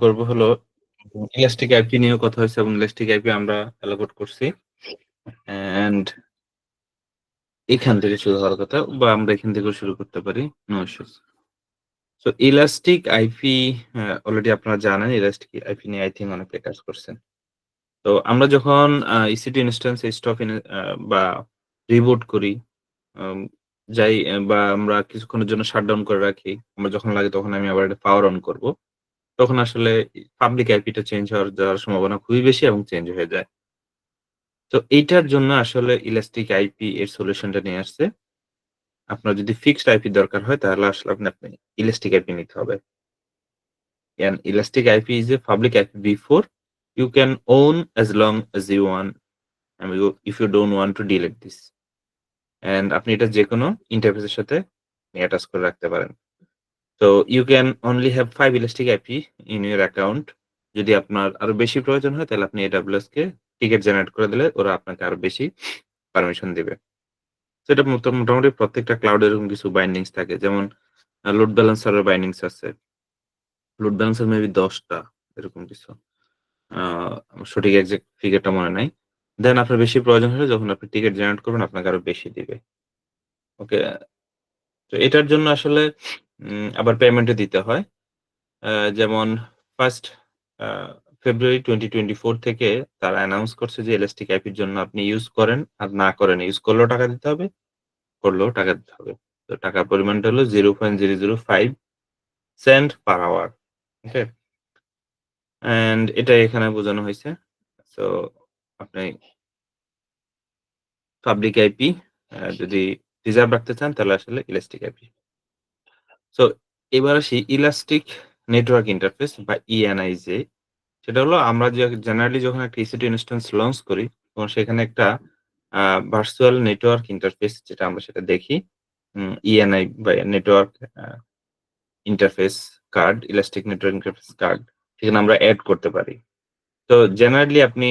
করব হলো elastic IP নিয়েও কথা হয়েছে এবং ইলাস্টিক আইপি আমরা অ্যালোকেট করছি। অ্যান্ড এখান থেকে শুরু হওয়ার কথা বা আমরা এখান থেকেও শুরু করতে পারি। No issues. So elastic IP already আপনারা জানেন ইলাস্টিক আইপি নিয়ে আই থিংক অনেকে কাজ করছেন। তো আমরা যখন ইসি2 ইনস্ট্যান্স স্টপ বা রিবুট করি, আম যাই বা আমরা কিছুক্ষণের জন্য শাটডাউন করে রাখি। আমরা যখন লাগে তখন আমি আবার এটা পাওয়ার অন করব। তখন আসলে পাবলিক আইপিটা চেঞ্জ যাওয়ার সম্ভাবনা খুবই বেশি এবং চেঞ্জ হয়ে যায়। তো এইটার জন্য আসলে ইলাস্টিক আইপি এর সলিউশনটা নিয়ে আসছে। আপনার যদি ফিক্সড আইপি দরকার হয় তাহলে আসলে আপনি ইলাস্টিক আইপি নিতে হবে। And elastic IP is a public IP before you can own as long as you want. I mean, if you don't want to delete this. And আপনি এটা যেকোনো ইন্টারফেসের সাথে অ্যাটাচ করে রাখতে পারেন। So you can only have 5 elastic IP in your account. যদি আপনার আরো বেশি প্রয়োজন হয় তাহলে আপনি AWS কে টিকেট জেনারেট করে দিলে ওরা আপনাকে আরো বেশি পারমিশন দিবে। তো এটা মোটামুটি প্রত্যেকটা ক্লাউড এরকম কিছু বাইন্ডিংস থাকে। যেমন লোড ব্যালেন্সার এর বাইন্ডিংস আছে। লোড ব্যালেন্সার মেবি ১০ টা এরকম কিছু। আ আমার সঠিক এক্সাক্ট ফিগারটা মনে নাই। দেন আপনার বেশি প্রয়োজন হলে যখন আপনি টিকেট জেনারেট করবেন আপনাকে আরো বেশি দিবে। ওকে? তো এটার জন্য আসলে আবার পেমেন্টও দিতে হয়। আ যেমন 1st আ ফেব্রুয়ারি 2024 থেকে তারা অ্যানাউন্স করছে যে এলাস্টিক আইপির জন্য আপনি ইউজ করেন আর না করেন। ইউজ করলেও টাকা দিতে হবে, করলেও টাকা দিতে হবে। তো টাকার পরিমাণটা হলো 0.005 cent per hour. Okay? And এটাই এখানে বোঝানো হইছে। সো আপনি পাবলিক আইপি যদি রিজার্ভ রাখতে চান তাহলে আসলে ইলাস্টিক আইপি। সো এবার আসি ইলাস্টিক নেটওয়ার্ক ইন্টারফেস বা ইএনআইজে। সেটা হলো আমরা যে জেনারেলি যখন একটা EC2 ইনস্ট্যান্স লঞ্চ করি তখন সেখানে একটা আ ভার্চুয়াল নেটওয়ার্ক ইন্টারফেস যেটা আমরা সেটা দেখি। ইএনআই বা network interface card, elastic network interface card সেখানে আমরা এড করতে পারি। তো জেনারেলি আপনি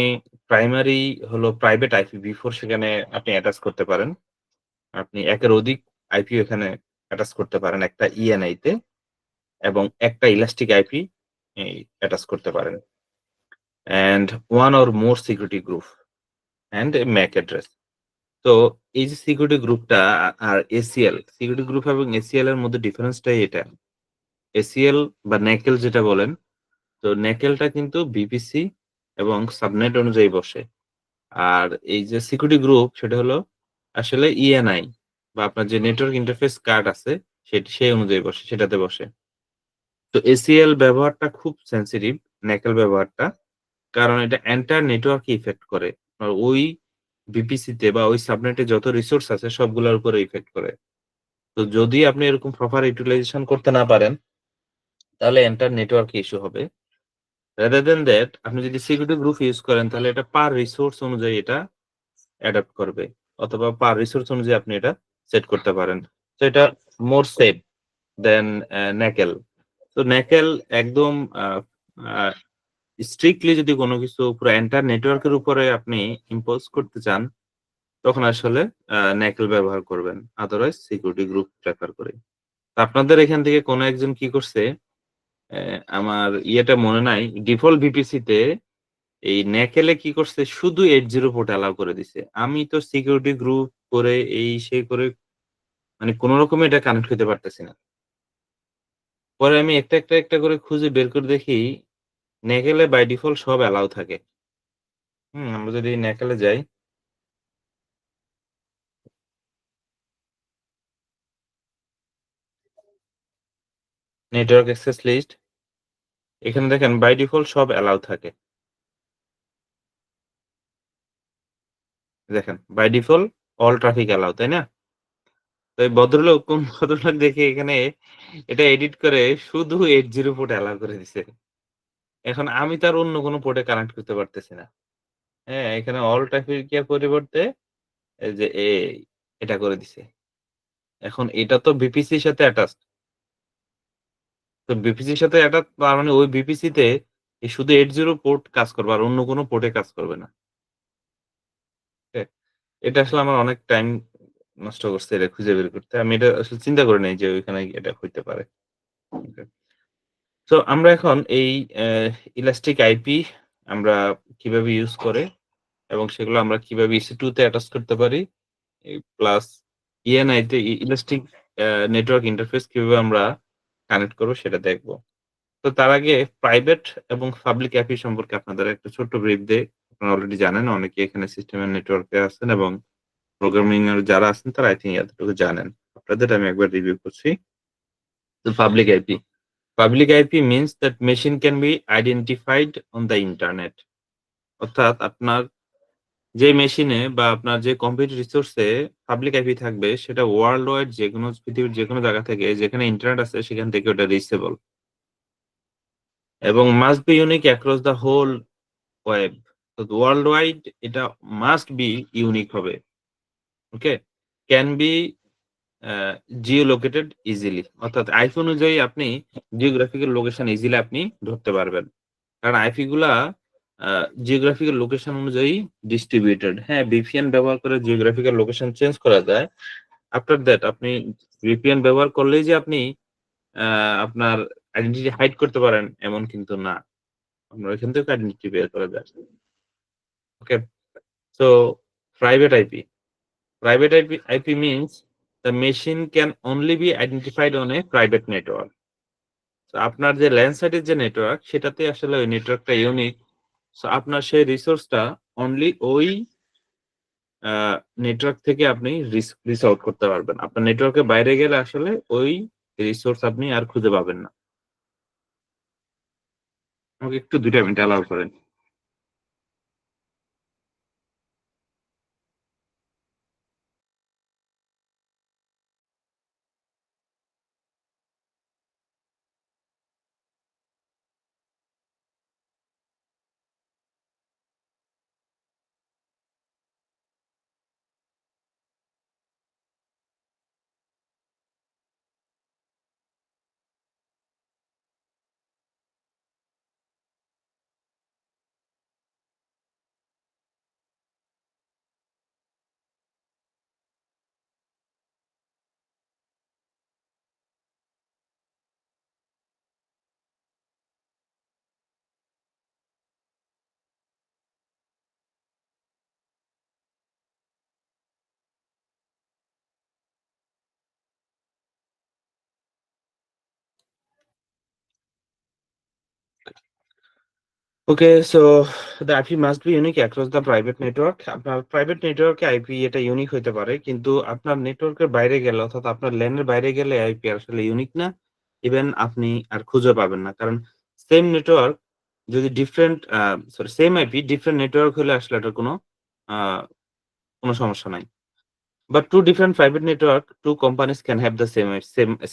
প্রাইমারি হলো প্রাইভেট IPv4 সেখানে আপনি অ্যাটাচ করতে পারেন। আপনি একের অধিক আইপিও এখানে অ্যাটাচ করতে পারেন একটা ইএনআই তে এবং একটা ইলাস্টিক আইপি অ্যাটাচ করতে পারেন। And 1 or more security group and a Mac address. তো এই যে সিকিউরিটি গ্রুপটা আর এসিএল, সিকিউরিটি গ্রুপ এবং এসিএল এর মধ্যে ডিফারেন্সটাই এটা। এসিএল বা ন্যাকেল যেটা বলেন, তো ন্যাকেলটা কিন্তু বিপিসি এবং সাবনেট অনুযায়ী বসে। আর এই যে সিকিউরিটি গ্রুপ সেটা হলো আসলে ইএনআই বা আপনার যে নেটওয়ার্ক ইন্টারফেস কার্ড আছে সেই অনুযায়ী বসে, সেটাতে বসে। তো এসিএল ব্যবহারটা খুব সেনসিটিভ, ন্যাকেল ব্যবহারটা। কারণ এটা এন্টায়ার নেটওয়ার্ককে ইফেক্ট করে। আর ওই বিপিসিতে বা ওই সাবনেটে যত রিসোর্স আছে সবগুলোর উপরে ইফেক্ট করে। তো যদি আপনি এরকম প্রপার ইউটিলাইজেশন করতে না পারেন, তাহলে এন্টায়ার নেটওয়ার্কে ইস্যু হবে। রাদার দ্যান দ্যাট আপনি যদি সিকিউরিটি গ্রুপ ইউজ করেন তাহলে এটা পার রিসোর্স অনুযায়ী এটা অ্যাডপ্ট করবে। অথবা পার রিসোর্স অনুযায়ী আপনি এটা সেট করতে পারেন। তো এটা মোর সেফ দেন ন্যাকেল। তো ন্যাকেল একদম আ আ স্ট্রিক্টলি যদি কোন কিছু পুরো এন্টায়ার নেটওয়ার্কের উপরে আপনি ইম্পোজ করতে চান, তখন আসলে ন্যাকেল ব্যবহার করবেন। আদারওয়াইজ সিকিউরিটি গ্রুপ প্রেফার করি। তো আপনাদের এখান থেকে কোন একজন কি করছে, আমার ইয়েটা মনে নাই। ডিফল্ট ভিপিসি তে এই ন্যাকেলে কি করছে শুধু 80 পোর্ট অ্যালাও করে দিছে। আমি তো সিকিউরিটি গ্রুপ করে এই সেই করে মানে কোন রকমে এটা কানেক্ট হইতে পারতেছি না। পরে আমি একটা করে খুঁজে বের করে দেখি ন্যাকেলে বাই ডিফল্ট সব অ্যালাও থাকে। আমরা যদি ন্যাকেলে যাই, নেটওয়ার্ক অ্যাক্সেস লিস্ট এখানে দেখেন বাই ডিফল্ট সব অ্যালাও থাকে। দেখেন by default all traffic allow, তাই না? তো এই ভদ্রলোক কোন ভদ্রলোক দেখি এখানে এটা এডিট করে শুধু 80 পোর্ট অ্যালাও করে দিছে। এখন আমি তার অন্য কোন পোর্টে কানেক্ট করতে পারতেছি না। হ্যাঁ, এখানে অল ট্রাফিক এর পরিবর্তে এই যে এটা করে দিছে। এখন এটা তো বিপিসির সাথে অ্যাটাচড। তো বিপিসির সাথে তার মানে ওই বিপিসিতে এই শুধু 80 পোর্ট কাজ করবে আর অন্য কোন পোর্টে কাজ করবে না। ঠিক আছে? এটা আসলে আমার অনেক টাইম নষ্ট করছে এটা খুঁজে বের করতে। আমি এটা আসলে চিন্তা করি নাই যে ওইখানে এটা হইতে পারে। ওকে। সো আমরা এখন এই ইলাস্টিক আইপি আমরা কিভাবে ইউজ করে এবং সেগুলো আমরা কিভাবে EC2 তে অ্যাটাচ করতে পারি, প্লাস ইএনআই তে ইলাস্টিক নেটওয়ার্ক ইন্টারফেস কিভাবে আমরা কানেক্ট করব সেটা দেখব। তো তার আগে প্রাইভেট এবং পাবলিক আইপি সম্পর্কে আপনাদের একটা ছোট্ট ব্রিফ দেই। আপনারা অলরেডি জানেন অনেকে এখানে সিস্টেমের নেটওয়ার্কে আছেন এবং প্রোগ্রামিং এর যারা আছেন তারা আই থিংক এতটুকু জানেন। আপনাদের আমি একবার রিভিউ করছি। তো public IP. Public IP means that machine can be identified on the internet. অর্থাৎ আপনার যে মেশিনে বা আপনার যে computer resource a public IP থাকবে সেটা ওয়ার্লড ওয়াইড যেকোনো পৃথিবীর যেকোনো জায়গা থেকে যেখানে ইন্টারনেট আছে সেখান থেকে ওটা রিচেবল এবং must be unique across the whole web. তো ওয়ার্লড ওয়াইড এটা মাস্ট বি ইউনিক হবে। Okay? Can be a geolocated easily. অর্থাৎ আইফোন অনুযায়ী আপনি জিওগ্রাফিক্যাল লোকেশন ইজিলি আপনি ধরতে পারবেন। কারণ আইপি গুলা আ জিওগ্রাফিক্যাল লোকেশন অনুযায়ী ডিস্ট্রিবিউটেড। হ্যাঁ, VPN ব্যবহার করে জিওগ্রাফিক্যাল লোকেশন চেঞ্জ করা যায়। আফটার দ্যাট আপনি VPN ব্যবহার করলেই যে আপনি আ আপনার আইডেন্টিটি হাইড করতে পারেন এমন কিন্তু না। আপনার ওইখান থেকেও আইডেন্টিটি বের করা যায়। Okay? So private IP. Private IP means the machine can only be identified on a private network. So আপনার যে LAN সাইটের যে নেটওয়ার্ক সেটাতে আসলে ওই নেটওয়ার্কটা ইউনিক। সো আপনার সেই রিসোর্সটা অনলি ওই আ নেটওয়ার্ক থেকে আপনি রিচ আউট করতে পারবেন। আপনার নেটওয়ার্কের বাইরে গেলে আসলে ওই রিসোর্স আপনি আর খুঁজে পাবেন না। আমাকে একটু ২ টা মিনিট অ্যালাও করেন। Okay, so the IP must be unique across the private network. আপনার প্রাইভেট নেটওয়ার্কে আইপি এটা ইউনিক হইতে পারে। কিন্তু আপনার নেটওয়ার্কের বাইরে গেলে অর্থাৎ আপনার ল্যান এর বাইরে গেলে আইপি আসলে ইউনিক না। ইভেন আপনি আর খুঁজে পাবেন না। কারণ সেম নেটওয়ার্ক যদি different same IP different network হলে আসলে এটার আ কোনো সমস্যা নাই। But 2 different private network, 2 companies can have the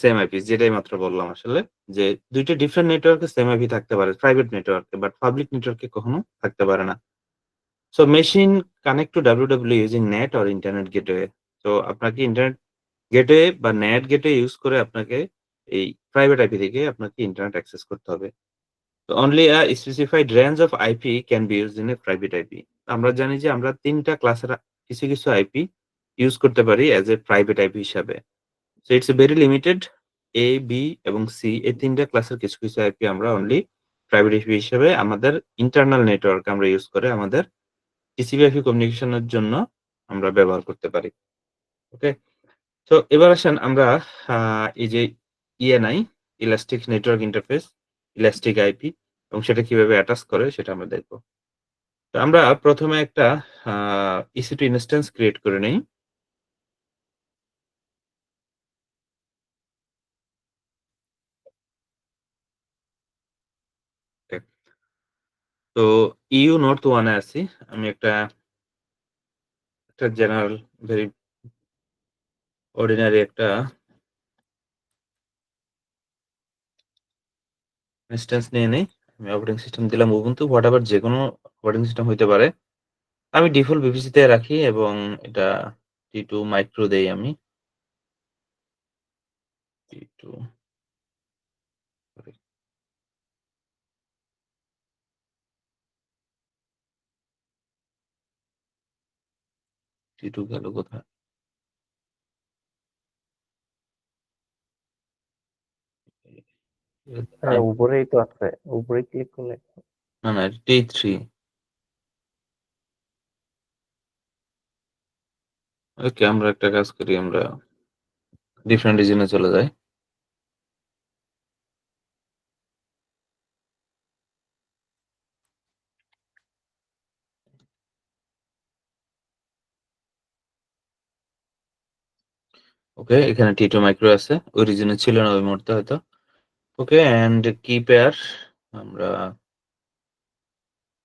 same IP যেটাই মাত্র বললাম আসলে। যে ২ টা ডিফারেন্ট নেটওয়ার্কে সেম আইপি থাকতে পারে প্রাইভেট নেটওয়ার্কে বাট পাবলিক নেটওয়ার্কে কখনো থাকতে পারে না। So machine connect to WWE using net or internet gateway. তো আপনাকে ইন্টারনেট গেটওয়ে বা নেট গেটওয়ে ইউজ করে আপনাকে এই প্রাইভেট আইপি থেকে আপনাকে ইন্টারনেট অ্যাক্সেস করতে হবে। তো only a specified range of IP can be used in a private IP. আমরা জানি যে আমরা ৩ টা ক্লাসের কিছু আইপি ইউজ করতে পারি অ্যাজ এ প্রাইভেট আইপি হিসাবে। So it's very limited. A, B এবং C এই ৩ টা ক্লাসের কিছু আইপি আমরা অনলি প্রাইভেট আইপি হিসেবে আমাদের ইন্টারনাল নেটওয়ার্ক আমরা ইউজ করে আমাদের TCP/IP কমিউনিকেশন এর জন্য আমরা ব্যবহার করতে পারি। ওকে? সো এবার আসেন আমরা আ এই যে ENI, elastic network interface, elastic IP এবং সেটা কিভাবে অ্যাটাচ করে সেটা আমরা দেখব। তো আমরা ১ম এ একটা আ EC2 ইনস্ট্যান্স ক্রিয়েট করে নেই। ওকে। তো ইউ নর্থ 1 এ আছি। আমি একটা জেনারেল ভেরি অর্ডিনারি একটা ইনস্ট্যান্স নিয়ে নেই। আমি অপারেটিং সিস্টেম দিলাম Ubuntu হোয়াটএভার যেকোনো অপারেটিং সিস্টেম হইতে পারে। আমি ডিফল্ট VPC তে রাখি এবং এটা T2 মাইক্রো দেই আমি। T2 সরি, T2 গেল কোথায়? হ্যাঁ, উপরেই তো আছে। উপরে ক্লিক করলে না, না, এটা T3। ওকে, আমরা একটা কাজ করি, আমরা ডিফারেন্ট রিজনে চলে যাই। ওকে, এখানে T2 মাইক্রো আছে। ওই রিজনে ছিল না ওই মুহূর্তে হয়তো। ওকে, অ্যান্ড কি পেয়ার আমরা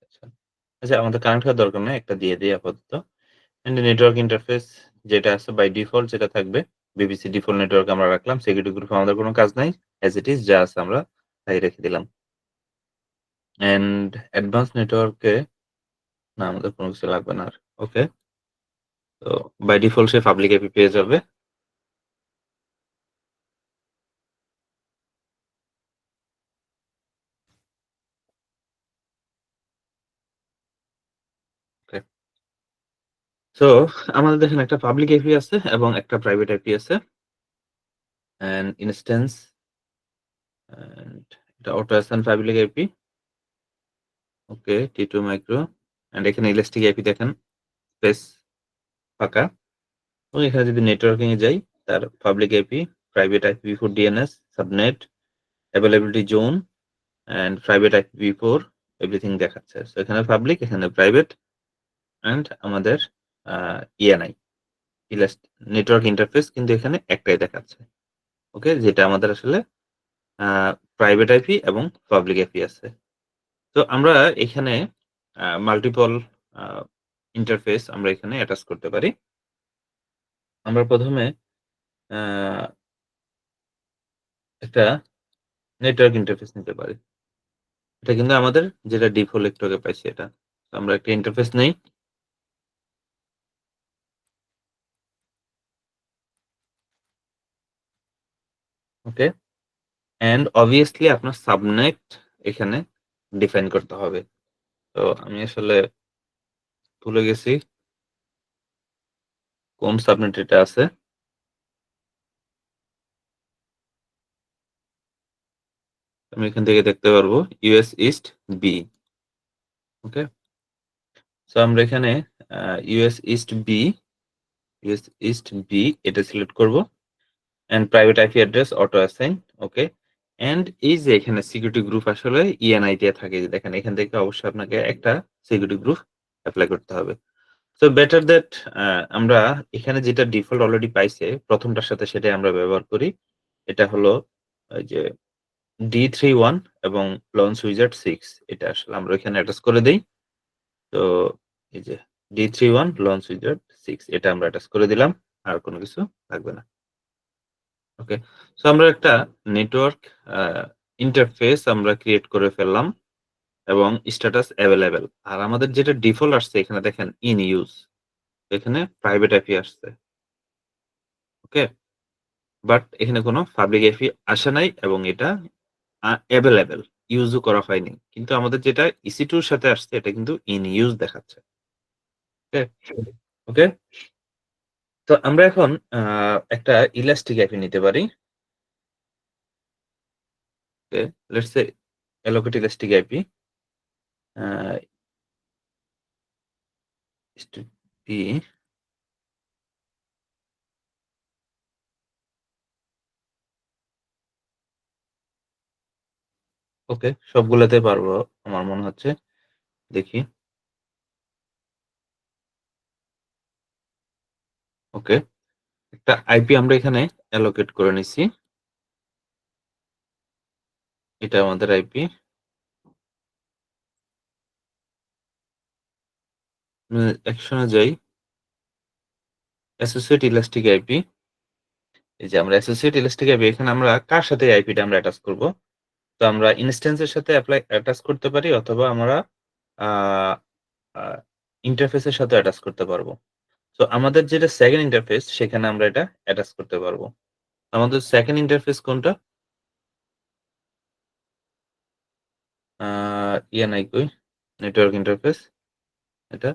আচ্ছা, আচ্ছা, আমাদের কানেক্ট হওয়ার দরকার নাই। একটা দিয়ে দেই আপাতত। অ্যান্ড নেটওয়ার্ক ইন্টারফেস যেটা আছে বাই ডিফল্ট যেটা থাকবে, বিবিসি ডিফল্ট নেটওয়ার্ক আমরা রাখলাম। সিকিউরিটি গ্রুপ আমাদের কোনো কাজ নাই। অ্যাজ ইট ইজ যা আছে আমরা তাই রেখে দিলাম। অ্যান্ড অ্যাডভান্স নেটওয়ার্কে না, আমাদের কোনো কিছু লাগবে না আর। ওকে, তো বাই ডিফল্ট সে পাবলিক আইপি পেয়ে যাবে। ওকে, সো আমাদের দেখেন একটা পাবলিক আইপি আছে এবং একটা প্রাইভেট আইপি আছে। অ্যান্ড ইনস্ট্যান্স অ্যান্ড এটা auto assign public IP. Okay, T2 micro and এখানে ইলাস্টিক আইপি দেখেন, স্পেস ফাঁকা। এবং এখানে যদি নেটওয়ার্কিং এ যাই, তার public IP, private IPv4 DNS, subnet, availability zone and private IPv4 everything দেখাচ্ছে। সো এখানে পাবলিক, এখানে প্রাইভেট অ্যান্ড আমাদের ENI, ইলাস্ট নেটওয়ার্ক ইন্টারফেস কিন্তু এখানে একটাই দেখাচ্ছে। ওকে, যেটা আমাদের আসলে প্রাইভেট আইপি এবং পাবলিক আইপি আছে। তো আমরা এখানে মাল্টিপল আ ইন্টারফেস আমরা এখানে অ্যাটাচ করতে পারি। আমরা ১ম এ আ একটা নেটওয়ার্ক ইন্টারফেস নিতে পারি। এটা কিন্তু আমাদের যেটা ডিফল্ট একটু আগে পাইছি এটা। তো আমরা একটা ইন্টারফেস নেই। ওকে? অ্যান্ড obviously আপনার সাবনেট এখানে ডিফাইন করতে হবে। তো আমি আসলে ভুলে গেছি কোন সাবনেট এটা আছে। আমি এখান থেকে দেখতে পারবো US east B. Okay? So আমরা এখানে uh US east B, US east B এটা সিলেক্ট করব। And private IP address auto assign. Okay? And এই যে এখানে সিকিউরিটি গ্রুপ আসলে ENI দিয়ে থাকে, যে দেখেন এখান থেকে অবশ্যই আপনাকে একটা সিকিউরিটি গ্রুপ এপ্লাই করতে হবে। সো বেটার দ্যাট আমরা এখানে যেটা ডিফল্ট অলরেডি পাইছে ১ম টার সাথে সেটাই আমরা ব্যবহার করি। এটা হলো ওই যে D31 এবং লঞ্চ উইজার্ড 6, এটা আসলে আমরা এখানে অ্যাটাচ করে দেই। তো এই যে D31 লঞ্চ উইজার্ড 6 এটা আমরা অ্যাটাচ করে দিলাম। আর কোনো কিছু লাগবে না। ওকে। সো আমরা একটা নেটওয়ার্ক আ ইন্টারফেস আমরা ক্রিয়েট করে ফেললাম এবং স্ট্যাটাস এভেইলেবল। আর আমাদের যেটা ডিফল্ট আসছে এখানে দেখেন ইন ইউজ। এখানে প্রাইভেট আইপি আসছে। ওকে? বাট এখানে কোনো পাবলিক আইপি আসে নাই এবং এটা এভেইলেবল, ইউজও করা হয়নি। কিন্তু আমাদের যেটা EC2 এর সাথে আসছে এটা কিন্তু ইন ইউজ দেখাচ্ছে। ওকে? ওকে? তো আমরা এখন আ একটা ইলাস্টিক আইপি নিতে পারি। Okay? Let's say allocate elastic IP uh is to be okay, সবগুলাতে পারবো আমার মনে হচ্ছে। দেখি। ওকে। একটা আইপি আমরা এখানে allocate করে নিছি। এটা আমাদের আইপি। অ্যাকশনে যাই। associate elastic IP। এই যে আমরা associate elastic IP এখানে আমরা কার সাথে আইপিটা আমরা অ্যাটাচ করব? তো আমরা ইনস্ট্যান্স এর সাথে অ্যাটাচ করতে পারি অথবা আমরা আ আ ইন্টারফেস এর সাথে অ্যাটাচ করতে পারবো। সো আমাদের যেটা 2nd ইন্টারফেস সেখানে আমরা এটা অ্যাটাচ করতে পারবো। আমাদের 2nd ইন্টারফেস কোনটা? আ ENI কই? নেটওয়ার্ক ইন্টারফেস এটা।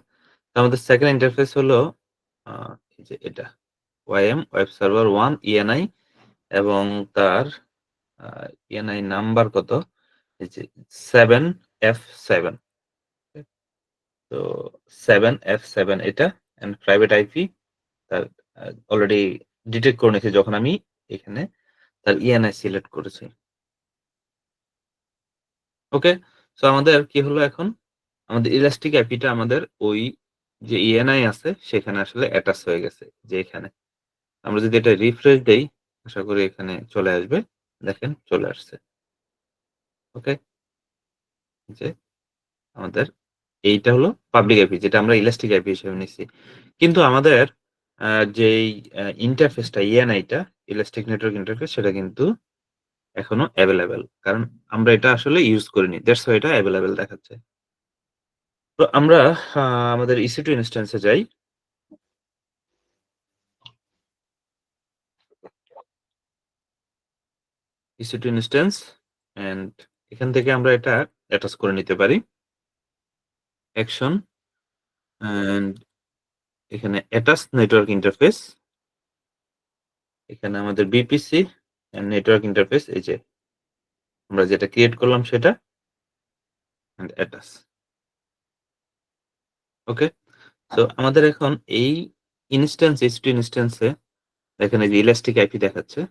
তো আমাদের 2nd ইন্টারফেস হলো আ এই যে এটা। ওয়েব সার্ভার 1 ENI এবং তার ENI নাম্বার কত? এই যে 7F7 তো 7F7 এটা এন্ড প্রাইভেট আইপি তার অলরেডি ডিটেক্ট করে নিয়েছি যখন আমি এখানে তার ENI সিলেক্ট করেছি। ওকে? সো আমাদের কি হলো এখন? আমাদের ইলাস্টিক আইপিটা আমাদের ওই যে ENI আছে সেখানে আসলে অ্যাটাচ হয়ে গেছে যে এখানে। আমরা যদি এটা রিফ্রেশ দেই, আশা করি এখানে চলে আসবে। দেখেন চলে আসছে। ওকে? যে আমাদের এইটা হলো পাবলিক আইপি যেটা আমরা ইলাস্টিক আইপি হিসেবে নিচ্ছি। কিন্তু আমাদের আ যেই ইন্টারফেসটা ENI টা ইলাস্টিক নেটওয়ার্ক ইন্টারফেস সেটা কিন্তু এখনো এভেইলেবল। কারণ আমরা এটা আসলে ইউজ করিনি। দ্যাটস হোয়াই এটা এভেইলেবল দেখাচ্ছে। তো আমরা আ আমাদের EC2 ইনস্ট্যান্স এ যাই। EC2 ইনস্ট্যান্স অ্যান্ড এখান থেকে আমরা এটা অ্যাটাচ করে নিতে পারি। অ্যাকশন অ্যান্ড এখানে অ্যাটাচ নেটওয়ার্ক ইন্টারফেস। এখানে আমাদের BPC অ্যান্ড নেটওয়ার্ক ইন্টারফেস এই যে আমরা যেটা ক্রিয়েট করলাম সেটা অ্যান্ড অ্যাটাচ। ওকে? সো আমাদের এখন এই ইনস্ট্যান্স EC2 ইনস্ট্যান্স এ দেখেন এই যে ইলাস্টিক আইপি দেখাচ্ছে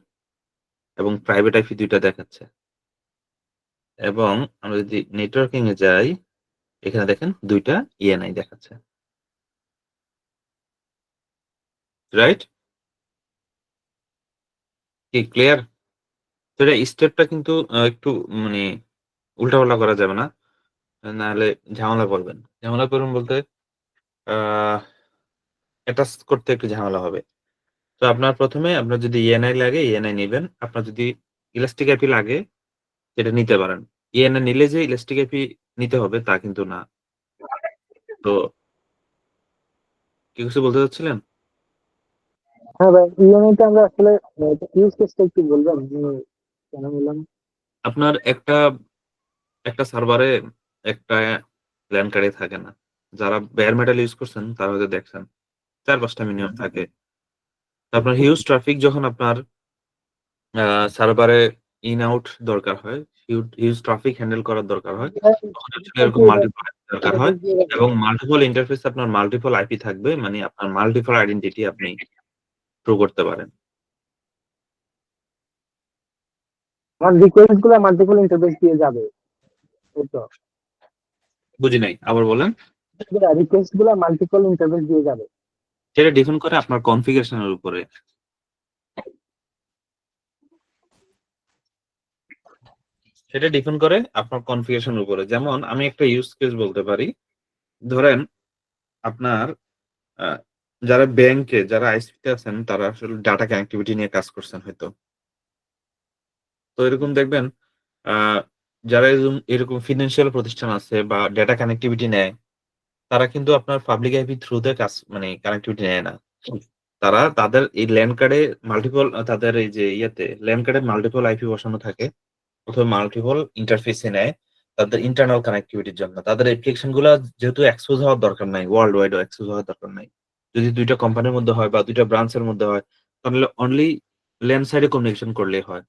এবং প্রাইভেট আইপি ২ টা দেখাচ্ছে। এবং আমরা যদি নেটওয়ার্কিং এ যাই, এখানে দেখেন ২ টা ENI দেখাচ্ছে। রাইট? কি ক্লিয়ার? তো এটা স্টেপটা কিন্তু একটু মানে উল্টাপাল্টা করা যাবে না। নাহলে ঝামেলায় পড়বেন। ঝামেলায় পড়বেন বলতে আ অ্যাটাচ করতে একটু ঝামেলা হবে। তো আপনার ১ম এ আপনার যদি ENI লাগে ENI নিবেন। আপনার যদি ইলাস্টিক আইপি লাগে সেটা নিতে পারেন। ENI নিলে যে ইলাস্টিক আইপি নিতে হবে তা কিন্তু না। তো কি কিছু বলতে চাচ্ছিলেন? হ্যাঁ ভাই, ইউনিটে আমরা আসলে ইউজ কেসটা একটু বলবেন কেন বললাম? আপনার একটা সার্ভারে একটা LAN কার্ডই থাকে না। যারা বেয়ার মেটাল ইউজ করছেন তারা হয়তো দেখছেন। ৪-৫ টা মিনিমাম থাকে। তো আপনার হিউজ ট্রাফিক যখন আপনার আ সার্ভারে ইন আউট দরকার হয়, হিউজ ট্রাফিক হ্যান্ডেল করার দরকার হয়। তখন অ্যাকচুয়ালি এরকম মাল্টিপল আইপি দরকার হয় এবং মাল্টিপল ইন্টারফেস আপনার মাল্টিপল আইপি থাকবে। মানে আপনার মাল্টিপল আইডেন্টিটি আপনি প্রুভ করতে পারেন। আমার রিকোয়েস্ট গুলো মাল্টিপল ইন্টারফেস দিয়ে যাবে, এই তো? বুঝি নাই। আবার বলেন? রিকোয়েস্ট গুলো মাল্টিপল ইন্টারফেস দিয়ে যাবে। সেটা ডিপেন্ড করে আপনার কনফিগারেশন এর উপরে। সেটা ডিপেন্ড করে আপনার কনফিগারেশন এর উপরে। যেমন আমি একটা ইউজ কেস বলতে পারি। ধরেন আপনার আ যারা ব্যাংকে যারা আইসিটি তে আছেন তারা আসলে ডাটা কানেক্টিভিটি নিয়ে কাজ করছেন হয়তো। তো এরকম দেখবেন আ যারা এরকম ফিন্যান্সিয়াল প্রতিষ্ঠান আছে বা ডাটা কানেক্টিভিটি নেয়, তারা কিন্তু আপনার পাবলিক আইপি থ্রু তে কাজ মানে কানেক্টিভিটি নেয় না। তারা তাদের এই ল্যান কার্ডে মাল্টিপল তাদের এই যে ল্যান কার্ডে মাল্টিপল আইপি বসানো থাকে। অথবা মাল্টিপল ইন্টারফেস এ নেয় তাদের ইন্টারনাল কানেক্টিভিটির জন্য। তাদের অ্যাপ্লিকেশন গুলা যেহেতু এক্সপোজ হওয়ার দরকার নাই, ওয়ার্লড ওয়াইড ও এক্সপোজ হওয়ার দরকার নাই। যদি ২ টা কোম্পানির মধ্যে হয় বা ২ টা ব্রাঞ্চের মধ্যে হয়, তাহলে অনলি ল্যান সাইডে কমিউনিকেশন করলেই হয়।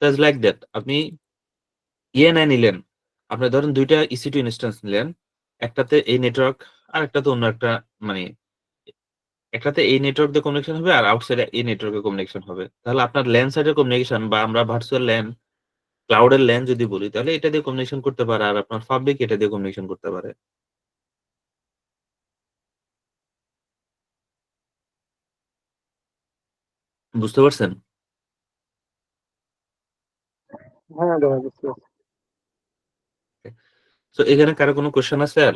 জাস্ট লাইক দ্যাট আপনি ENI নিলেন। আপনি ধরেন ২ টা EC2 ইনস্ট্যান্স নিলেন। একটাতে এই নেটওয়ার্ক আরেকটাতে অন্য একটা মানে একটাতে এই নেটওয়ার্ক দিয়ে কমিউনিকেশন হবে আর আউটসাইড এ এই নেটওয়ার্ক এ কমিউনিকেশন হবে। তাহলে আপনার ল্যান সাইডের কমিউনিকেশন বা আমরা ভার্চুয়াল ল্যান ক্লাউড এর ল্যান যদি বলি তাহলে এটা দিয়ে কমিউনিকেশন করতে পারে আর আপনার পাবলিক এটা দিয়ে কমিউনিকেশন করতে পারে। বুঝতে পারছেন? হ্যাঁ ভাই, বুঝতে পারছি। সো এখানে কারো কোনো কোয়েশ্চেন আছে আর?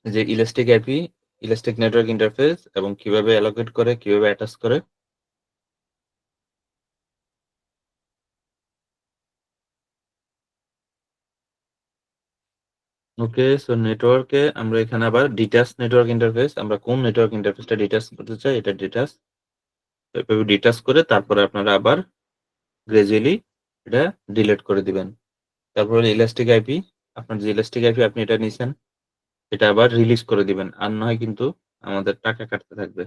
যে elastic IP, elastic network interface এবং কিভাবে অ্যালোকেট করে, কিভাবে অ্যাটাচ করে? ওকে সো নেটওয়ার্কে আমরা এখানে আবার ডিটাচ নেটওয়ার্ক ইন্টারফেস আমরা কোন নেটওয়ার্ক ইন্টারফেসটা ডিটাচ করতে চাই এটা ডিটাচ। এভাবে ডিটাচ করে তারপরে আপনারা আবার গ্র্যাজুয়ালি এটা ডিলিট করে দিবেন। তারপরে ইলাস্টিক আইপি, আপনার যে ইলাস্টিক আইপি আপনি এটা নিছেন, এটা আবার রিলিজ করে দিবেন। আর নয় কিন্তু আমাদের টাকা কাটতে থাকবে।